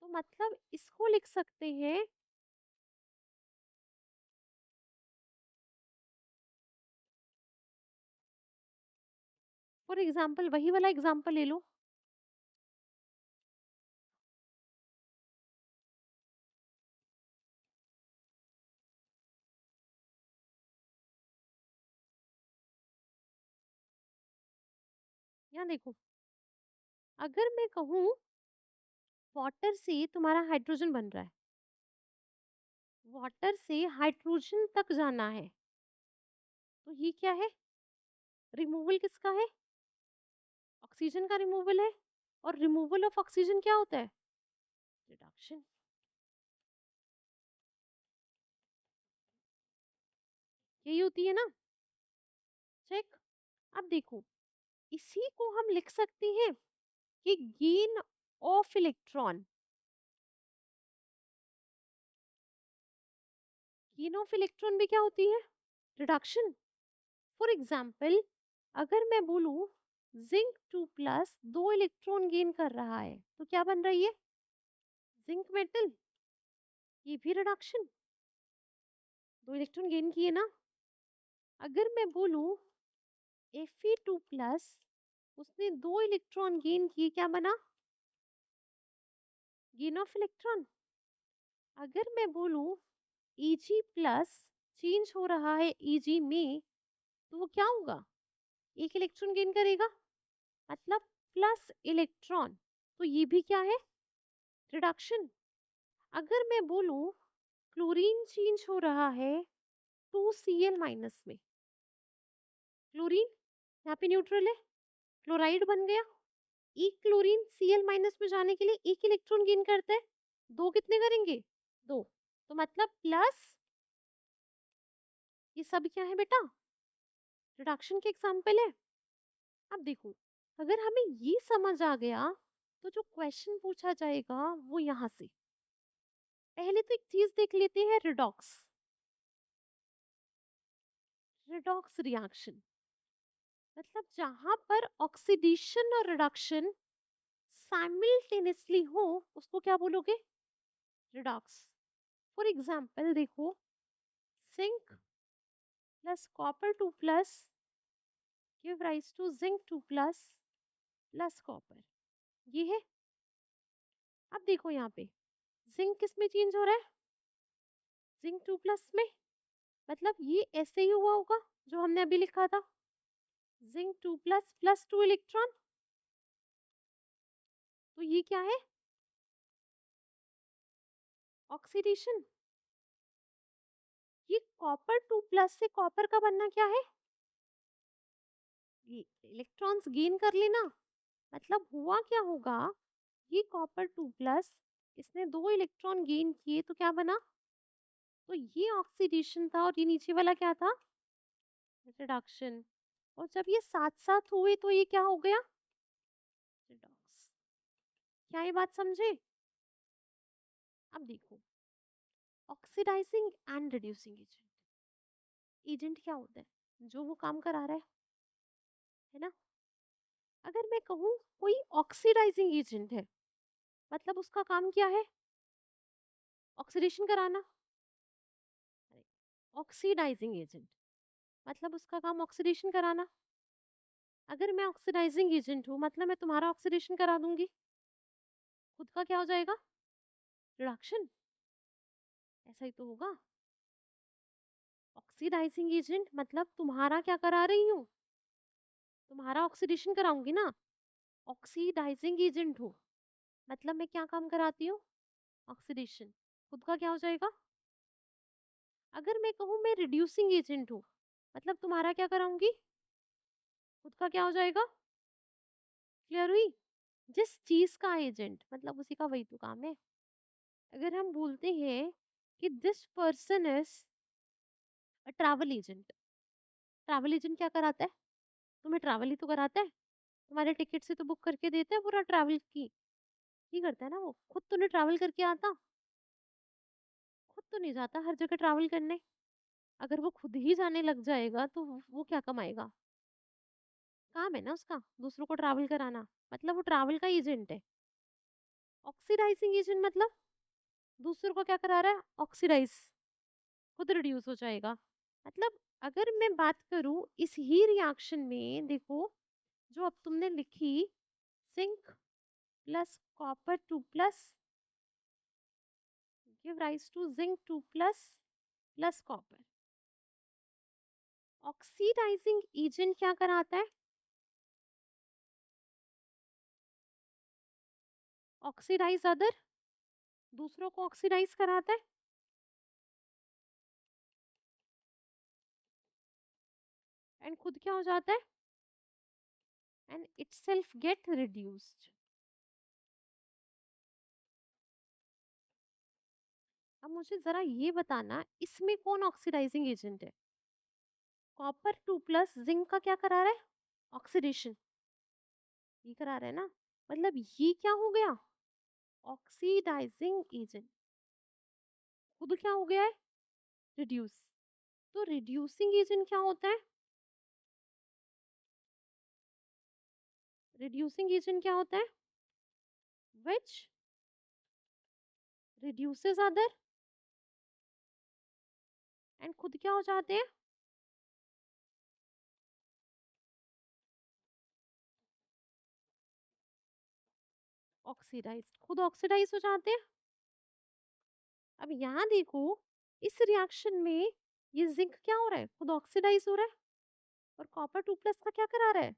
तो मतलब इसको लिख सकते हैं फॉर एग्जाम्पल, वही वाला एग्जाम्पल ले लो। यहाँ देखो, अगर मैं कहूँ वाटर से तुम्हारा हाइड्रोजन बन रहा है, वाटर से हाइड्रोजन तक जाना है, तो ये क्या है? रिमूवल किसका है? ऑक्सीजन का रिमूवल है। और रिमूवल ऑफ ऑक्सीजन क्या होता है? रिडक्शन। यही होती है ना? चेक। अब देखो, इसी को हम लिख सकते हैं कि gain of electron. Gain of electron भी क्या होती है? रिडक्शन। फॉर एग्जाम्पल, अगर मैं बोलूं जिंक 2+ 2 इलेक्ट्रॉन गेन कर रहा है तो क्या बन रही है? Zinc metal. ये भी रिडक्शन, 2 इलेक्ट्रॉन गेन किए ना। अगर मैं बोलूं Fe2+, उसने 2 इलेक्ट्रॉन गेन किए, क्या बना? Gain of electron. अगर मैं बोलूं Eg+ चेंज हो रहा है Eg में, तो वो क्या होगा? एक इलेक्ट्रॉन गेन करेगा, मतलब प्लस इलेक्ट्रॉन, तो ये भी क्या है? रिडक्शन। अगर मैं बोलूं क्लोरीन चेंज हो रहा है 2Cl माइनस में क्लोरीन यहाँ पे न्यूट्रल है, क्लोराइड बन गया। एक क्लोरीन Cl माइनस में जाने के लिए एक इलेक्ट्रॉन गेन करता है, दो कितने करेंगे? दो। तो मतलब प्लस, ये सब क्या है बेटा? रिडक्शन के एग्जाम्पल है। अब देखो, अगर हमें ये समझ आ गया तो जो क्वेश्चन पूछा जाएगा वो यहाँ से, पहले तो एक चीज देख लेते हैं, रिडॉक्स। रिडॉक्स रिएक्शन मतलब जहां पर ऑक्सीडेशन और रिडक्शन साइमल्टेनियसली हो उसको क्या बोलोगे? रिडॉक्स। फॉर एग्जाम्पल देखो, zinc plus copper 2 plus give rise to zinc 2 plus plus copper, ये है। अब देखो यहाँ पे जिंक किस में चेंज हो रहा है? जिंक 2 प्लस में, मतलब ये ऐसे ही हुआ होगा जो हमने अभी लिखा था, जिंक 2 प्लस प्लस 2 इलेक्ट्रॉन। तो ये क्या है? ऑक्सीडेशन। ये कॉपर 2 प्लस से कॉपर का बनना क्या है? ये इलेक्ट्रॉन्स गेन कर लेना। मतलब हुआ क्या होगा, ये कॉपर 2 प्लस, इसने दो इलेक्ट्रॉन गेन किए तो क्या बना? तो ये ऑक्सीडेशन था और ये नीचे वाला क्या था? रिडक्शन। और जब ये साथ साथ हुए तो ये क्या हो गया? रिडॉक्स। क्या ये बात समझे? अब देखो, oxidising and reducing agent, agent क्या होता है? जो वो काम करा रहा है ना। अगर मैं कहूँ कोई ऑक्सीडाइजिंग एजेंट है, मतलब उसका काम क्या है? ऑक्सीडेशन कराना। ऑक्सीडाइजिंग एजेंट मतलब उसका काम ऑक्सीडेशन कराना। अगर मैं ऑक्सीडाइजिंग एजेंट हूँ मतलब मैं तुम्हारा ऑक्सीडेशन करा दूंगी, खुद का क्या हो जाएगा? रिडक्शन। ऐसा ही तो होगा। ऑक्सीडाइजिंग एजेंट मतलब तुम्हारा क्या करा रही हूँ? तुम्हारा ऑक्सीडेशन कराऊंगी ना। ऑक्सीडाइजिंग एजेंट हो मतलब मैं क्या काम कराती हूँ? ऑक्सीडेशन। खुद का क्या हो जाएगा? अगर मैं कहूँ मैं रिड्यूसिंग एजेंट हूँ मतलब तुम्हारा क्या कराऊंगी? खुद का क्या हो जाएगा? क्लियर हुई? जिस चीज का एजेंट मतलब उसी का वही तो काम है। अगर हम बोलते हैं कि this person is a travel agent, travel agent क्या कराता है? तुम्हें ट्रैवल ही तो कराता है, तुम्हारे टिकट से तो बुक करके देता है पूरा ट्रैवल की, ही करता है ना वो। खुद तो नहीं ट्रैवल करके आता, खुद तो नहीं जाता हर जगह ट्रैवल करने। अगर वो खुद ही जाने लग जाएगा तो वो क्या कमाएगा? काम है ना उसका दूसरों को ट्रैवल कराना, मतलब वो ट्रैवल का एजेंट है। ऑक्सीडाइजिंग एजेंट मतलब दूसरों को क्या करा रहा है? ऑक्सीडाइज, खुद रिड्यूस हो जाएगा। मतलब अगर मैं बात करूं इस ही रिएक्शन में, देखो जो अब तुमने लिखी, zinc plus copper 2 plus give rise to zinc 2 plus plus copper. Oxidising agent क्या कराता है? ऑक्सीडाइज अदर, दूसरों को ऑक्सीडाइज कराता है। एंड खुद क्या हो जाता है? And itself gate reduced. अब मुझे जरा ये बताना इसमें कौन ऑक्सीडाइजिंग एजेंट है? कॉपर 2 प्लस जिंक का क्या करा रहा है? ऑक्सीडेशन। ये करा रहा है ना, मतलब ये क्या हो गया? Oxidising agent. खुद क्या हो गया है? रिड्यूस। तो रिड्यूसिंग एजेंट क्या होता है? रिड्यूसिंग एजेंट क्या होता है? विच रिड्यूसेस अदर एंड खुद क्या हो जाते हैं? ऑक्सीडाइज, खुद ऑक्सीडाइज हो जाते हैं। अब यहाँ देखो, इस रिएक्शन में ये जिंक क्या हो रहा है? खुद ऑक्सीडाइज हो रहा है। और कॉपर 2 प्लस का क्या करा रहा है?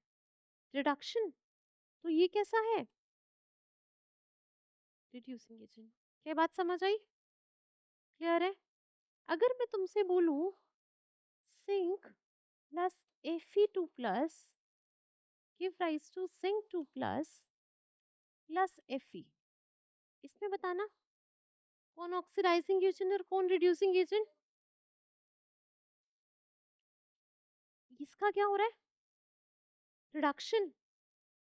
रिडक्शन। तो ये कैसा है? Reducing agent. क्या बात समझ आई? क्लियर है? अगर मैं तुमसे बोलूं zinc plus Fe2 plus give rise to zinc 2 plus Fe. इसमें बताना कौन ऑक्सीडाइजिंग एजेंट और कौन रिड्यूसिंग एजेंट। इसका क्या हो रहा है, रिडक्शन,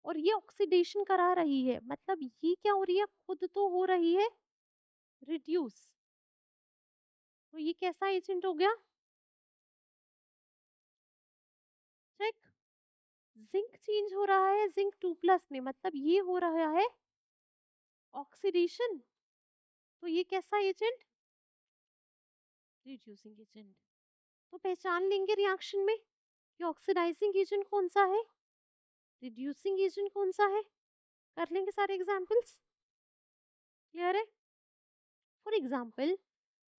और ये ऑक्सीडेशन करा रही है, मतलब ये क्या हो रही है, खुद तो हो रही है रिड्यूस। तो ये कैसा एजेंट हो गया, चेक। जिंक चेंज हो रहा है जिंक 2 प्लस में, मतलब ये हो रहा है ऑक्सीडेशन। तो ये कैसा एजेंट, रिड्यूसिंग एजेंट। तो पहचान लेंगे रिएक्शन में कि ऑक्सीडाइजिंग एजेंट कौन सा है, रिड्यूसिंग एजेंट कौन सा है। कर लेंगे सारे एग्जांपल्स, क्लियर है। फॉर एग्जांपल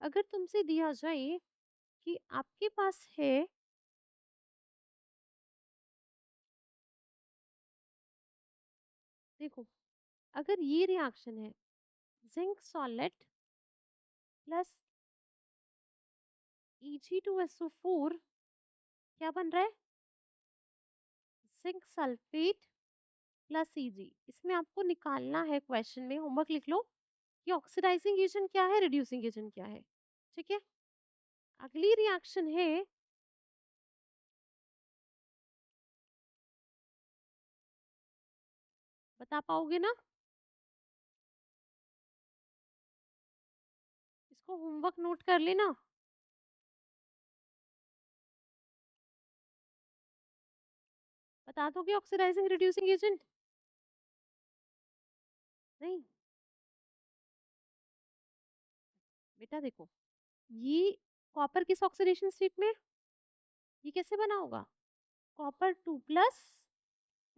अगर तुमसे दिया जाए कि आपके पास है, देखो अगर ये रिएक्शन है जिंक सॉलिड प्लस Eg2SO4, क्या बन रहा है, जिंक सल्फेट प्लस Eg। इसमें आपको निकालना है, क्वेश्चन में होमवर्क लिख लो कि ऑक्सीडाइजिंग एजेंट क्या है, रिड्यूसिंग एजेंट क्या है, ठीक है। अगली रिएक्शन है, बता पाओगे ना, इसको होमवर्क नोट कर लेना। बता दोगे ऑक्सीडाइजिंग रिड्यूसिंग एजेंट, नहीं बेटा देखो, ये कॉपर किस ऑक्सीडेशन स्टेट में, ये कैसे बना होगा, copper 2 plus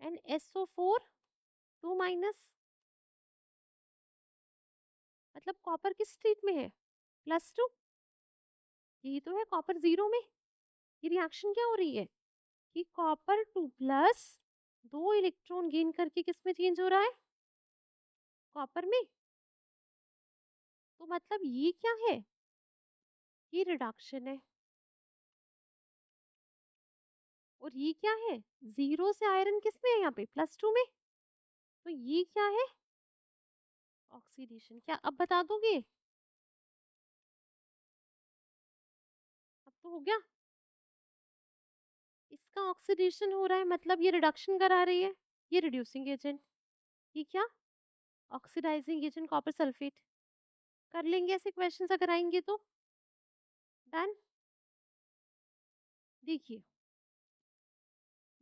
and SO4 2 minus, मतलब कॉपर किस स्टेट में है, +2। यही तो है कॉपर 0 में। ये रिएक्शन क्या हो रही है कि कॉपर 2 प्लस 2 इलेक्ट्रॉन गेन करके किस में चेंज हो रहा है, कॉपर में। तो मतलब ये क्या है, ये रिडक्शन है। और ये क्या है, 0 से आयरन किस में है, यहाँ पे +2 में। तो ये क्या है, ऑक्सीडेशन। क्या अब बता दोगे, अब तो हो गया। इसका ऑक्सीडेशन हो रहा है, मतलब ये रिडक्शन करा रही है, ये रिड्यूसिंग एजेंट। ये क्या, ऑक्सीडाइजिंग एजेंट कॉपर सल्फेट। कर लेंगे ऐसे क्वेश्चंस अगर आएंगे तो, डन। देखिए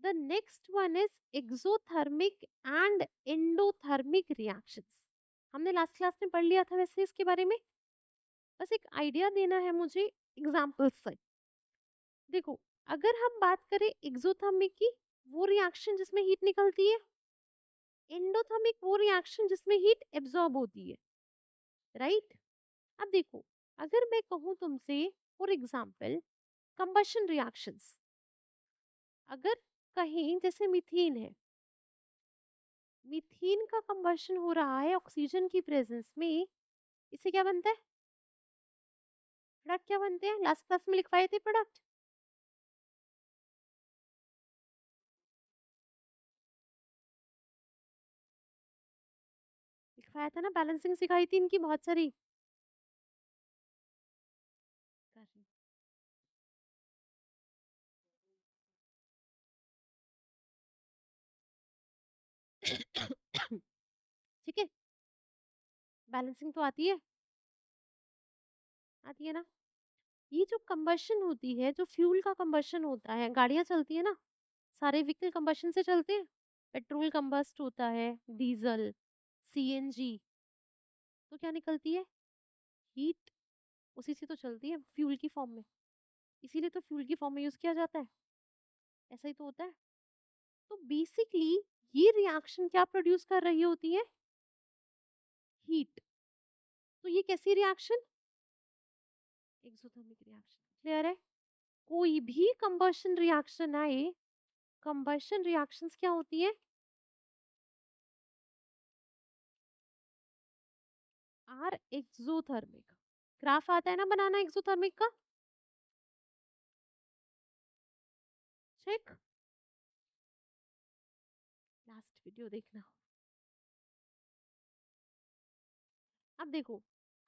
the next one is exothermic and endothermic reactions. हमने लास्ट क्लास में पढ़ लिया था वैसे इसके बारे में, बस एक आइडिया देना है मुझे एग्जांपल्स से। देखो अगर हम बात करें एक्सोथर्मिक की, वो रिएक्शन जिसमें हीट निकलती है, एंडोथर्मिक वो रिएक्शन जिसमें हीट एब्जॉर्ब होती है, राइट। अब देखो अगर मैं कहूँ तुमसे फॉर एग्जांपल कंबशन रिएक्शंस, अगर कहीं जैसे मीथेन है, मीथेन का कंबशन हो रहा है ऑक्सीजन की प्रेजेंस में, इससे क्या बनता है, प्रोडक्ट क्या बनते हैं, लास्ट क्लास में लिखवाए थे प्रोडक्ट, लिखवाया था ना, बैलेंसिंग सिखाई थी इनकी बहुत सारी। ठीक है, बैलेंसिंग तो आती है, आती है ना। ये जो कंबशन होती है, जो फ्यूल का कंबशन होता है, गाड़ियां चलती है ना, सारे व्हीकल कंबशन से चलते हैं, पेट्रोल कंबस्ट होता है, डीजल, सीएनजी, तो क्या निकलती है, हीट, उसी से तो चलती है फ्यूल की फॉर्म में, इसीलिए तो फ्यूल की फॉर्म में यूज किया जाता है, ऐसा ही तो होता है। तो बेसिकली ये रिएक्शन क्या प्रोड्यूस कर रही होती है, हीट। तो ये कैसी रिएक्शन, एक्सोथर्मिक रिएक्शन, क्लियर है। कोई भी कंबशन रिएक्शन आए, कंबशन रिएक्शंस क्या होती है, आर एक्सोथर्मिक। ग्राफ आता है ना बनाना एक्सोथर्मिक का, ठीक, लास्ट वीडियो देखना। अब देखो,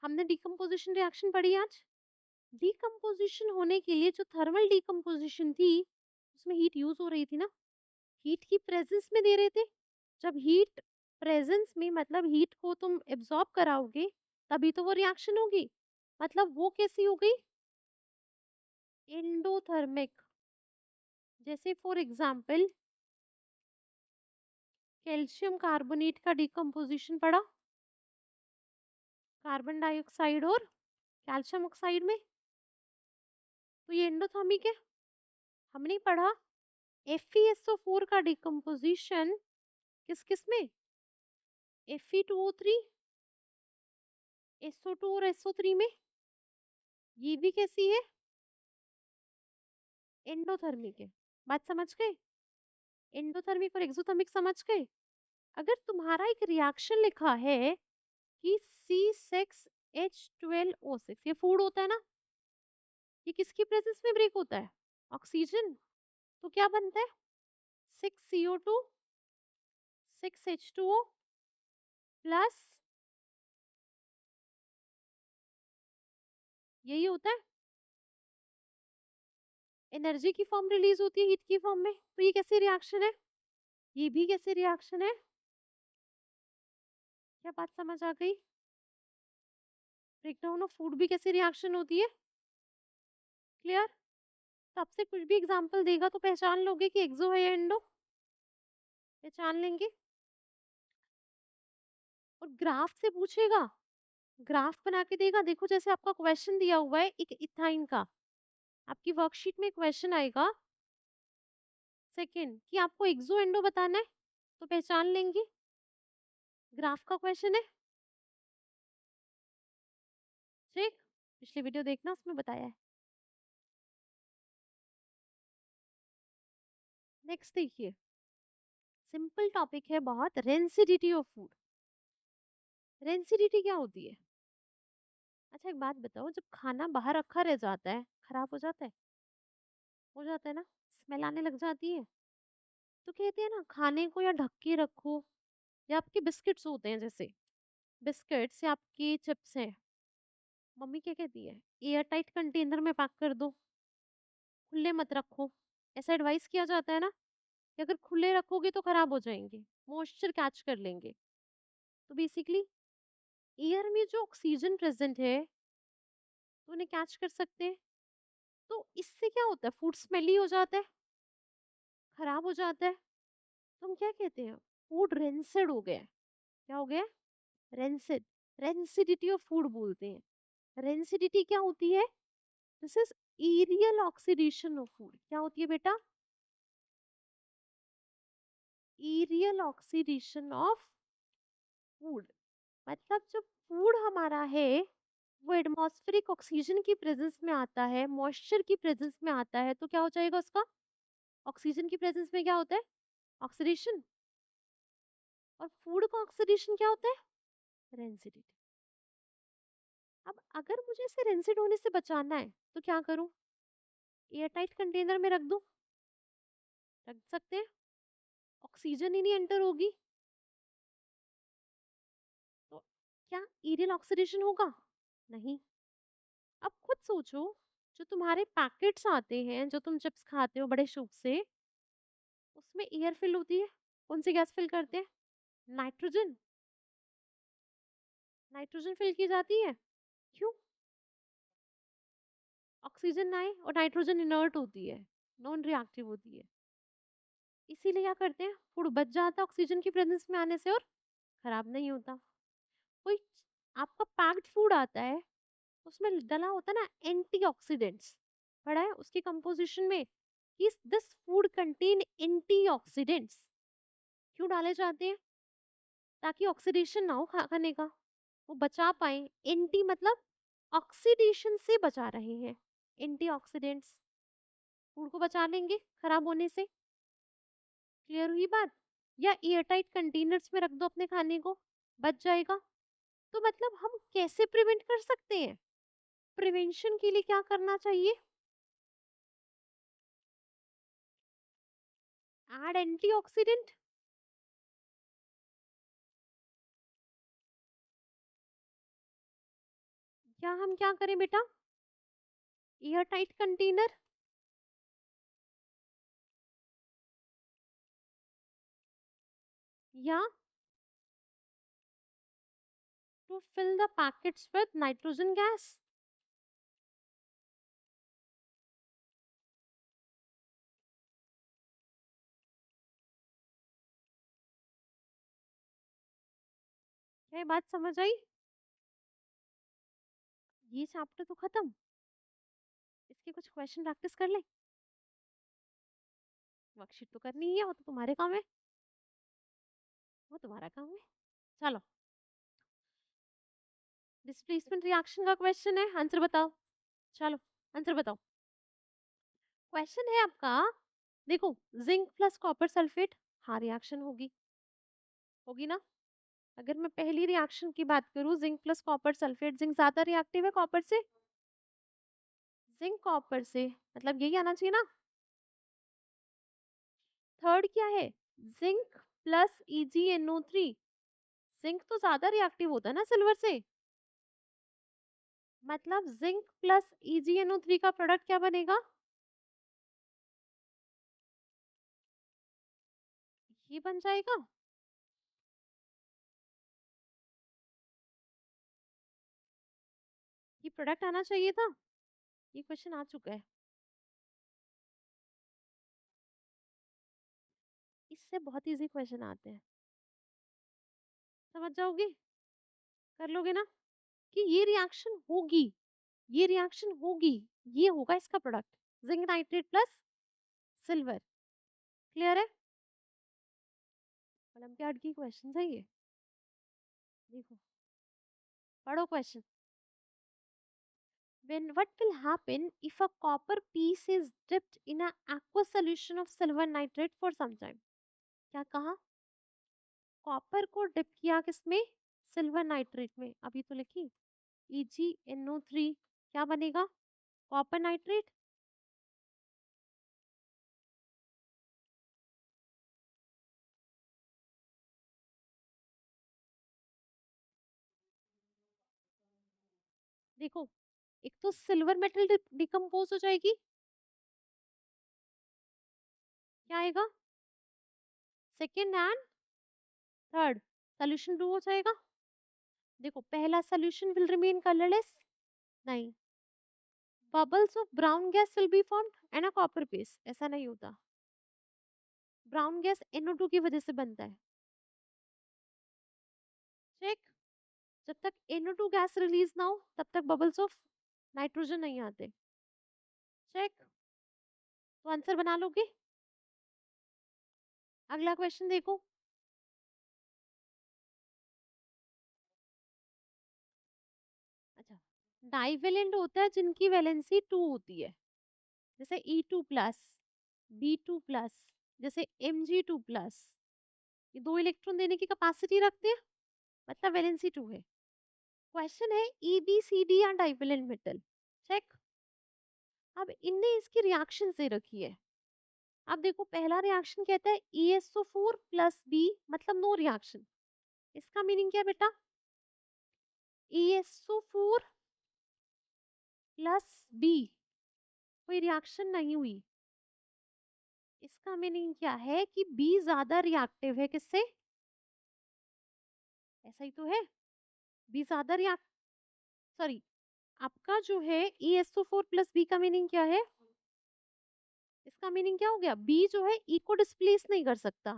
हमने डिकम्पोजिशन रिएक्शन पढ़ी आज। डिकम्पोजिशन होने के लिए जो थर्मल डिकम्पोजिशन थी उसमें हीट यूज हो रही थी ना, हीट की प्रेजेंस में दे रहे थे। जब हीट प्रेजेंस में मतलब हीट को तुम एब्जॉर्ब कराओगे तभी तो वो रिएक्शन होगी। मतलब वो कैसी हो गई, एंडोथर्मिक। जैसे फॉर एग्जांपल कैल्शियम कार्बोनेट का डिकम्पोजिशन पढ़ा, कार्बन डाइऑक्साइड और कैल्शियम ऑक्साइड में, तो ये एंडोथर्मिक है। हमने पढ़ा FeSO4 का डिकम्पोजिशन किस किस में, Fe2O3, SO2 और SO3 में, ये भी कैसी है, एंडोथर्मिक है। बात समझ गए, एंडोथर्मिक और एक्सोथर्मिक समझ गए। अगर तुम्हारा एक रिएक्शन लिखा है कि C6H12O6, ये फूड होता है ना, ये किसकी प्रेजेंस में ब्रेक होता है, ऑक्सीजन। तो क्या बनता है, 6CO2 6H2O प्लस, यही होता है, एनर्जी की फॉर्म रिलीज होती है हीट की फॉर्म में। तो ये कैसी रिएक्शन है, ये भी कैसी रिएक्शन है, क्या बात समझ आ गई। ब्रेकडाउन ऑफ फूड भी कैसी रिएक्शन होती है, क्लियर। तो आपसे कुछ भी एग्जांपल देगा तो पहचान लोगे कि एक्सो है या एंडो, पहचान लेंगे। और ग्राफ से पूछेगा, ग्राफ बना के देगा। देखो जैसे आपका क्वेश्चन दिया हुआ है एक इथाइन का, आपकी वर्कशीट में क्वेश्चन आएगा सेकंड कि आपको एक्सो एंडो बताना है, तो पहचान लेंगे, ग्राफ का क्वेश्चन है। ठीक, पिछली वीडियो देखना, उसमें बताया है। नेक्स्ट देखिए, सिंपल टॉपिक है बहुत, रेंसिडिटी ऑफ फूड। रेंसिडिटी क्या होती है, अच्छा एक बात बताओ, जब खाना बाहर रखा रह जाता है खराब हो जाता है ना, स्मेल आने लग जाती है। तो कहते हैं ना खाने को या ढक के रखो, या आपके बिस्किट्स होते हैं जैसे बिस्किट्स या आपकी चिप्स हैं, मम्मी क्या कहती है, एयर टाइट कंटेनर में पैक कर दो, खुले मत रखो। ऐसा एडवाइस किया जाता है ना कि अगर खुले रखोगे तो खराब हो जाएंगे, मॉइस्चर कैच कर लेंगे। तो बेसिकली एयर में जो ऑक्सीजन प्रेजेंट है तो उन्हें कैच कर सकते हैं। तो इससे क्या होता है, फूड स्मेली हो जाता है, खराब हो जाता है। तो हम क्या कहते हैं, फूड रेंसिड हो गया है। क्या हो गया, रेंसिड। रेंसिडिटी ऑफ फूड बोलते हैं। रेंसिडिटी क्या होती है, this is aerial oxidation of food. क्या होती है बेटा, एरियल ऑक्सीडेशन ऑफ फूड। मतलब जब फूड हमारा है वो एटमॉस्फेरिक ऑक्सीजन की प्रेजेंस में आता है, मॉइस्चर की प्रेजेंस में आता है, तो क्या हो जाएगा उसका, ऑक्सीजन की प्रेजेंस में क्या होता है, ऑक्सीडेशन। और फूड का ऑक्सीडेशन क्या होता है, रेंसिडिटी। अब अगर मुझे इसे रेंसिड होने से बचाना है तो क्या करूं, एयर टाइट कंटेनर में रख दूं, रख सकते हैं, ऑक्सीजन ही नहीं एंटर होगी, तो क्या एरियल ऑक्सीडेशन होगा, नहीं। अब खुद सोचो, जो तुम्हारे पैकेट्स आते हैं, जो तुम चिप्स खाते हो बड़े शौक से, उसमें एयर फिल होती है, कौन सी गैस फिल करते हैं, नाइट्रोजन। नाइट्रोजन फिल की जाती है, क्यों, ऑक्सीजन ना आए और नाइट्रोजन इनर्ट होती है, नॉन रिएक्टिव होती है, इसीलिए क्या करते हैं, फूड बच जाता है ऑक्सीजन की प्रेजेंस में आने से और खराब नहीं होता। कोई आपका पैक्ड फूड आता है, उसमें डला होता है ना एंटीऑक्सीडेंट्स, पढ़ा है उसकी कंपोजिशन में कि दिस फूड कंटेन एंटीऑक्सीडेंट्स। क्यों डाले जाते हैं, ताकि ऑक्सीडेशन ना हो खाने का, वो बचा पाए। एंटी मतलब ऑक्सीडेशन से बचा रहे हैं, एंटीऑक्सीडेंट्स फूड को बचा लेंगे खराब होने से। क्लियर हुई बात। या एयरटाइट कंटेनर्स में रख दो अपने खाने को, बच जाएगा। तो मतलब हम कैसे प्रिवेंट कर सकते हैं, प्रिवेंशन के लिए क्या करना चाहिए, एड एंटीऑक्सीडेंट। या हम क्या करें बेटा? Airtight container. या to fill the packets with nitrogen gas. क्या ये बात समझ आई? ये चैप्टर तो खत्म। इसके कुछ क्वेश्चन प्रैक्टिस कर ले। वर्कशीट तो करनी ही है, वो तो तुम्हारे काम है, वो तुम्हारा काम है। चलो, डिस्प्लेसमेंट रिएक्शन का क्वेश्चन है, आंसर बताओ। चलो, आंसर बताओ। क्वेश्चन है आपका, देखो, जिंक प्लस कॉपर सल्फेट, हाँ रिएक्शन होगी, होगी ना? अगर मैं पहली रिएक्शन की बात करूं, zinc plus copper sulphate, zinc ज्यादा रिएक्टिव है कॉपर से, जिंक कॉपर से, मतलब यही आना चाहिए ना। थर्ड क्या है? जिंक प्लस EgNO3, जिंक तो ज्यादा रिएक्टिव होता है ना सिल्वर से, मतलब जिंक प्लस EgNO3 का प्रोडक्ट क्या बनेगा? ये बन जाएगा। ये प्रोडक्ट आना चाहिए था, ये क्वेश्चन आ चुका है। इससे बहुत इजी क्वेश्चन आते हैं, समझ जाओगे, कर लोगे ना, कि ये रिएक्शन होगी, ये रिएक्शन होगी, ये होगा इसका product, zinc nitrate plus silver. Clear है? ओलंपियाड की क्वेश्चन है ये, देखो, पढ़ो question. When what will happen if a copper piece is dipped in a aqueous solution of silver nitrate for some time? क्या कहा? कॉपर को डिप किया किसमें? सिल्वर नाइट्रेट में। अभी तो लिखी EgNO3, क्या बनेगा? Copper nitrate. देखो, एक तो सिल्वर मेटल डिकम्पोज हो जाएगी, क्या आएगा? सेकेंड एंड थर्ड, सोल्यूशन 2 हो जाएगा। देखो, पहला सोल्यूशन विल रिमेन कलरलेस, नहीं, bubbles of brown gas will be formed and a copper base, ऐसा नहीं होता, ब्राउन गैस NO2 की वजह से बनता है। चेक, जब तक NO2 गैस रिलीज ना हो तब तक बबल्स ऑफ नाइट्रोजन नहीं आते। चेक, तो आंसर बना लोगे। अगला क्वेश्चन देखो, अच्छा, डाइवेलेंट होता है जिनकी वैलेंसी 2 होती है, जैसे E2+, B2+, जैसे Mg2+, ये 2 इलेक्ट्रॉन देने की कैपेसिटी रखते हैं, मतलब वैलेंसी 2 है। क्वेश्चन है EBCD या डाइवेलेंट मेटल। चेक, अब इनने इसकी रिएक्शन दे रखी है। अब देखो, पहला रिएक्शन कहता है ESO4 प्लस बी, मतलब नो रिएक्शन। इसका मीनिंग क्या है बेटा? ESO4 प्लस बी, कोई रिएक्शन नहीं हुई। इसका मीनिंग क्या है कि बी ज्यादा रिएक्टिव है किससे? ऐसा ही तो है, बी ज्यादा रिएक्ट, सॉरी, आपका जो है ESO4 प्लस बी का मीनिंग क्या है? इसका मीनिंग क्या हो गया? बी जो है ई को डिस्प्लेस नहीं कर सकता,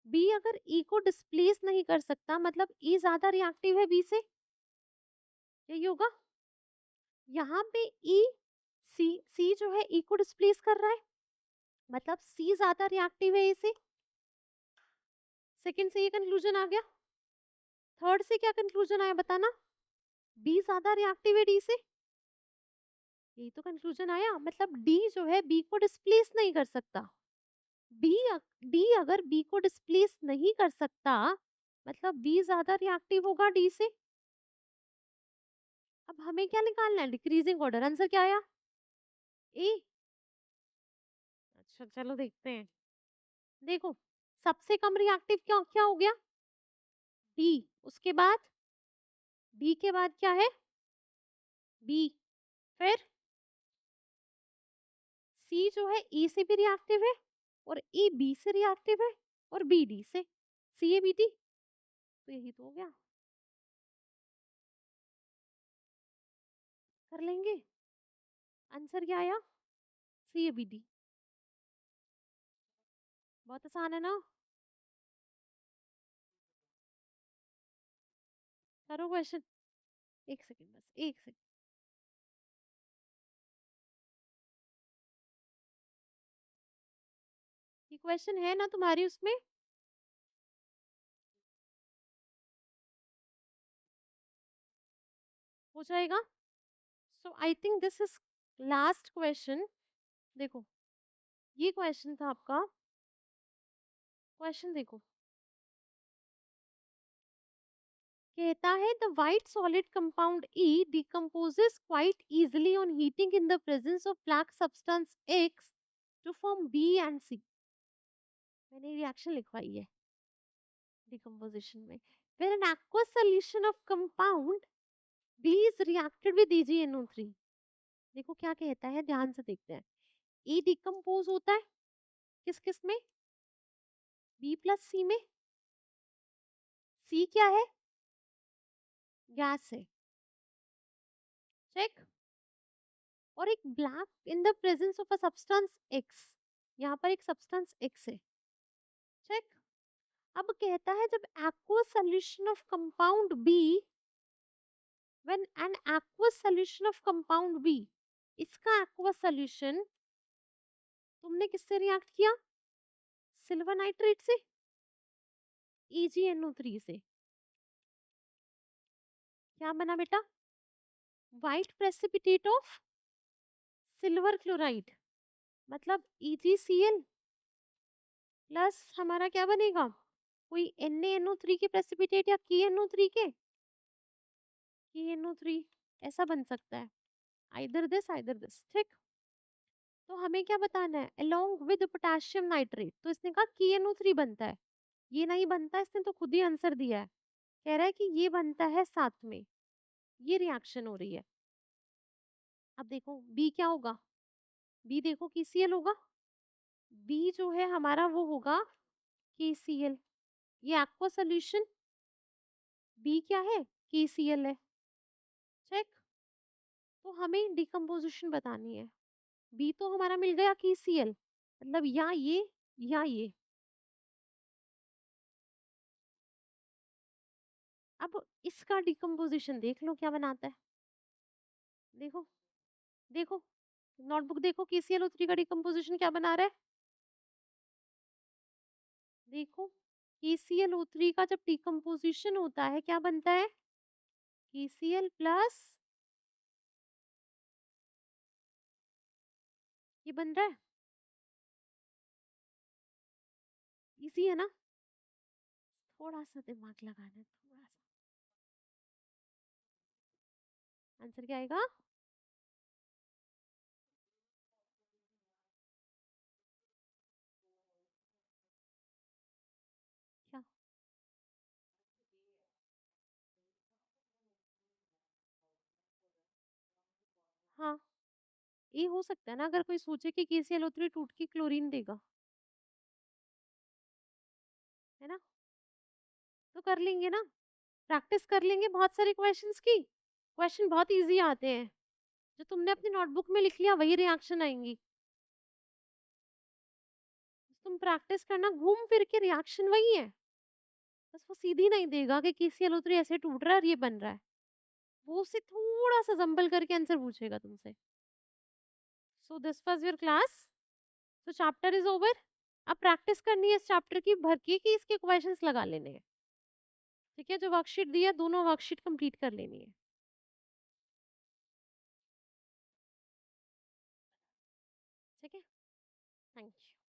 बी अगर ई को डिस्प्लेस नहीं कर सकता मतलब ई ज्यादा रिएक्टिव है बी से, यही होगा। यहाँ पे ई, सी जो है ई को डिस्प्लेस कर रहा है, मतलब सी ज्यादा रिएक्टिव है ए से। सेकंड से ये कंक्लूजन आ गया। थर्ड से क्या कंक्लूजन आया बताना? बी ज्यादा रिएक्टिव है डी से, यही तो कंक्लूजन आया, मतलब डी जो है बी को डिस्प्लेस नहीं कर सकता। बी, डी अगर बी को डिस्प्लेस नहीं कर सकता मतलब बी ज्यादा रिएक्टिव होगा डी से। अब हमें क्या निकालना है? Decreasing order. आंसर क्या आया? ए। अच्छा, चलो देखते हैं। देखो सबसे कम रिएक्टिव क्या क्या हो गया, डी। उसके बाद डी के बाद क्या है, बी। फिर सी जो है ई से भी रिएक्टिव है, और ई बी से रिएक्टिव है, और बी डी से। सी ए बी डी, तो यही तो हो गया। कर लेंगे, आंसर क्या आया, सी ए बी डी। बहुत आसान है ना। करो क्वेश्चन, एक सेकंड बस, एक सेकंड। ये क्वेश्चन है ना तुम्हारी उसमें, हो जाएगा। So I think this is last question. देखो ये क्वेश्चन था आपका, क्वेश्चन देखो, कहता है the white solid compound E decomposes quite easily on heating in the presence of black substance X to form B and C. मैंने रिएक्शन लिखवाई है डिकम्पोजिशन में। फिर an aqueous solution of compound B is reacted with EgNO3। देखो क्या कहता है, ध्यान से देखते हैं। E डिकम्पोज होता है किस किस में, B प्लस C में। C क्या है, गैस है, चेक। और एक black in the presence of a substance X, यहाँ पर एक सब्सटेंस X है, चेक। अब कहता है जब aqueous solution of compound B, when an aqueous solution of compound B, इसका aqueous solution तुमने किससे रिएक्ट किया, सिल्वर नाइट्रेट से, EgNO3 से। क्या बना बेटा, white precipitate of silver chloride, मतलब EgCl प्लस हमारा क्या बनेगा, कोई NaNO3 के प्रेसिपिटेट या KNO3 के, KNO3 ऐसा बन सकता है, आइदर दिस, ठीक। तो हमें क्या बताना है, अलोंग विद पोटेशियम नाइट्रेट, तो इसने कहा KNO3 बनता है, ये नहीं बनता, इसने तो खुद ही आंसर दिया है, कह रहा है कि ये बनता है साथ में, ये रिएक्शन हो रही है। अब देखो बी क्या होगा, बी देखो KCl होगा, बी जो है हमारा वो होगा KCl, ये एक्वा सोल्यूशन, बी क्या है, KCl है, चेक। तो हमें डिकम्पोजिशन बतानी है, बी तो हमारा मिल गया KCl, मतलब या ये या ये। अब इसका डिकम्पोजिशन देख लो क्या बनाता है, देखो देखो नोटबुक देखो, KClO3 का डिकम्पोजिशन क्या बना रहा है, देखो KClO3 का जब डिकम्पोजिशन होता है क्या बनता है, KCl प्लस, ये बन रहा है, इजी है ना, थोड़ा सा दिमाग लगाना है, थोड़ा सा। आंसर क्या आएगा, क्या, हाँ ये हो सकता है ना, अगर कोई सोचे कि KClO3 टूट के क्लोरीन देगा, है ना, तो कर लेंगे ना, प्रैक्टिस कर लेंगे बहुत सारे क्वेश्चंस की, क्वेश्चन बहुत इजी आते हैं, जो तुमने अपनी नोटबुक में लिख लिया वही रिएक्शन आएंगी, तुम प्रैक्टिस करना, घूम फिर के रिएक्शन वही है, बस वो सीधी नहीं देगा कि KClO3 ऐसे टूट रहा है और ये बन रहा है, वो उससे थोड़ा सा जंबल करके आंसर पूछेगा तुमसे। So this was your class, तो चैप्टर इज ओवर। अब प्रैक्टिस करनी है इस चैप्टर की भर के, कि इसके क्वेश्चंस लगा लेने हैं, ठीक है। जो वर्कशीट दी है दोनों वर्कशीट कंप्लीट कर लेनी है, ठीक है। Thank you.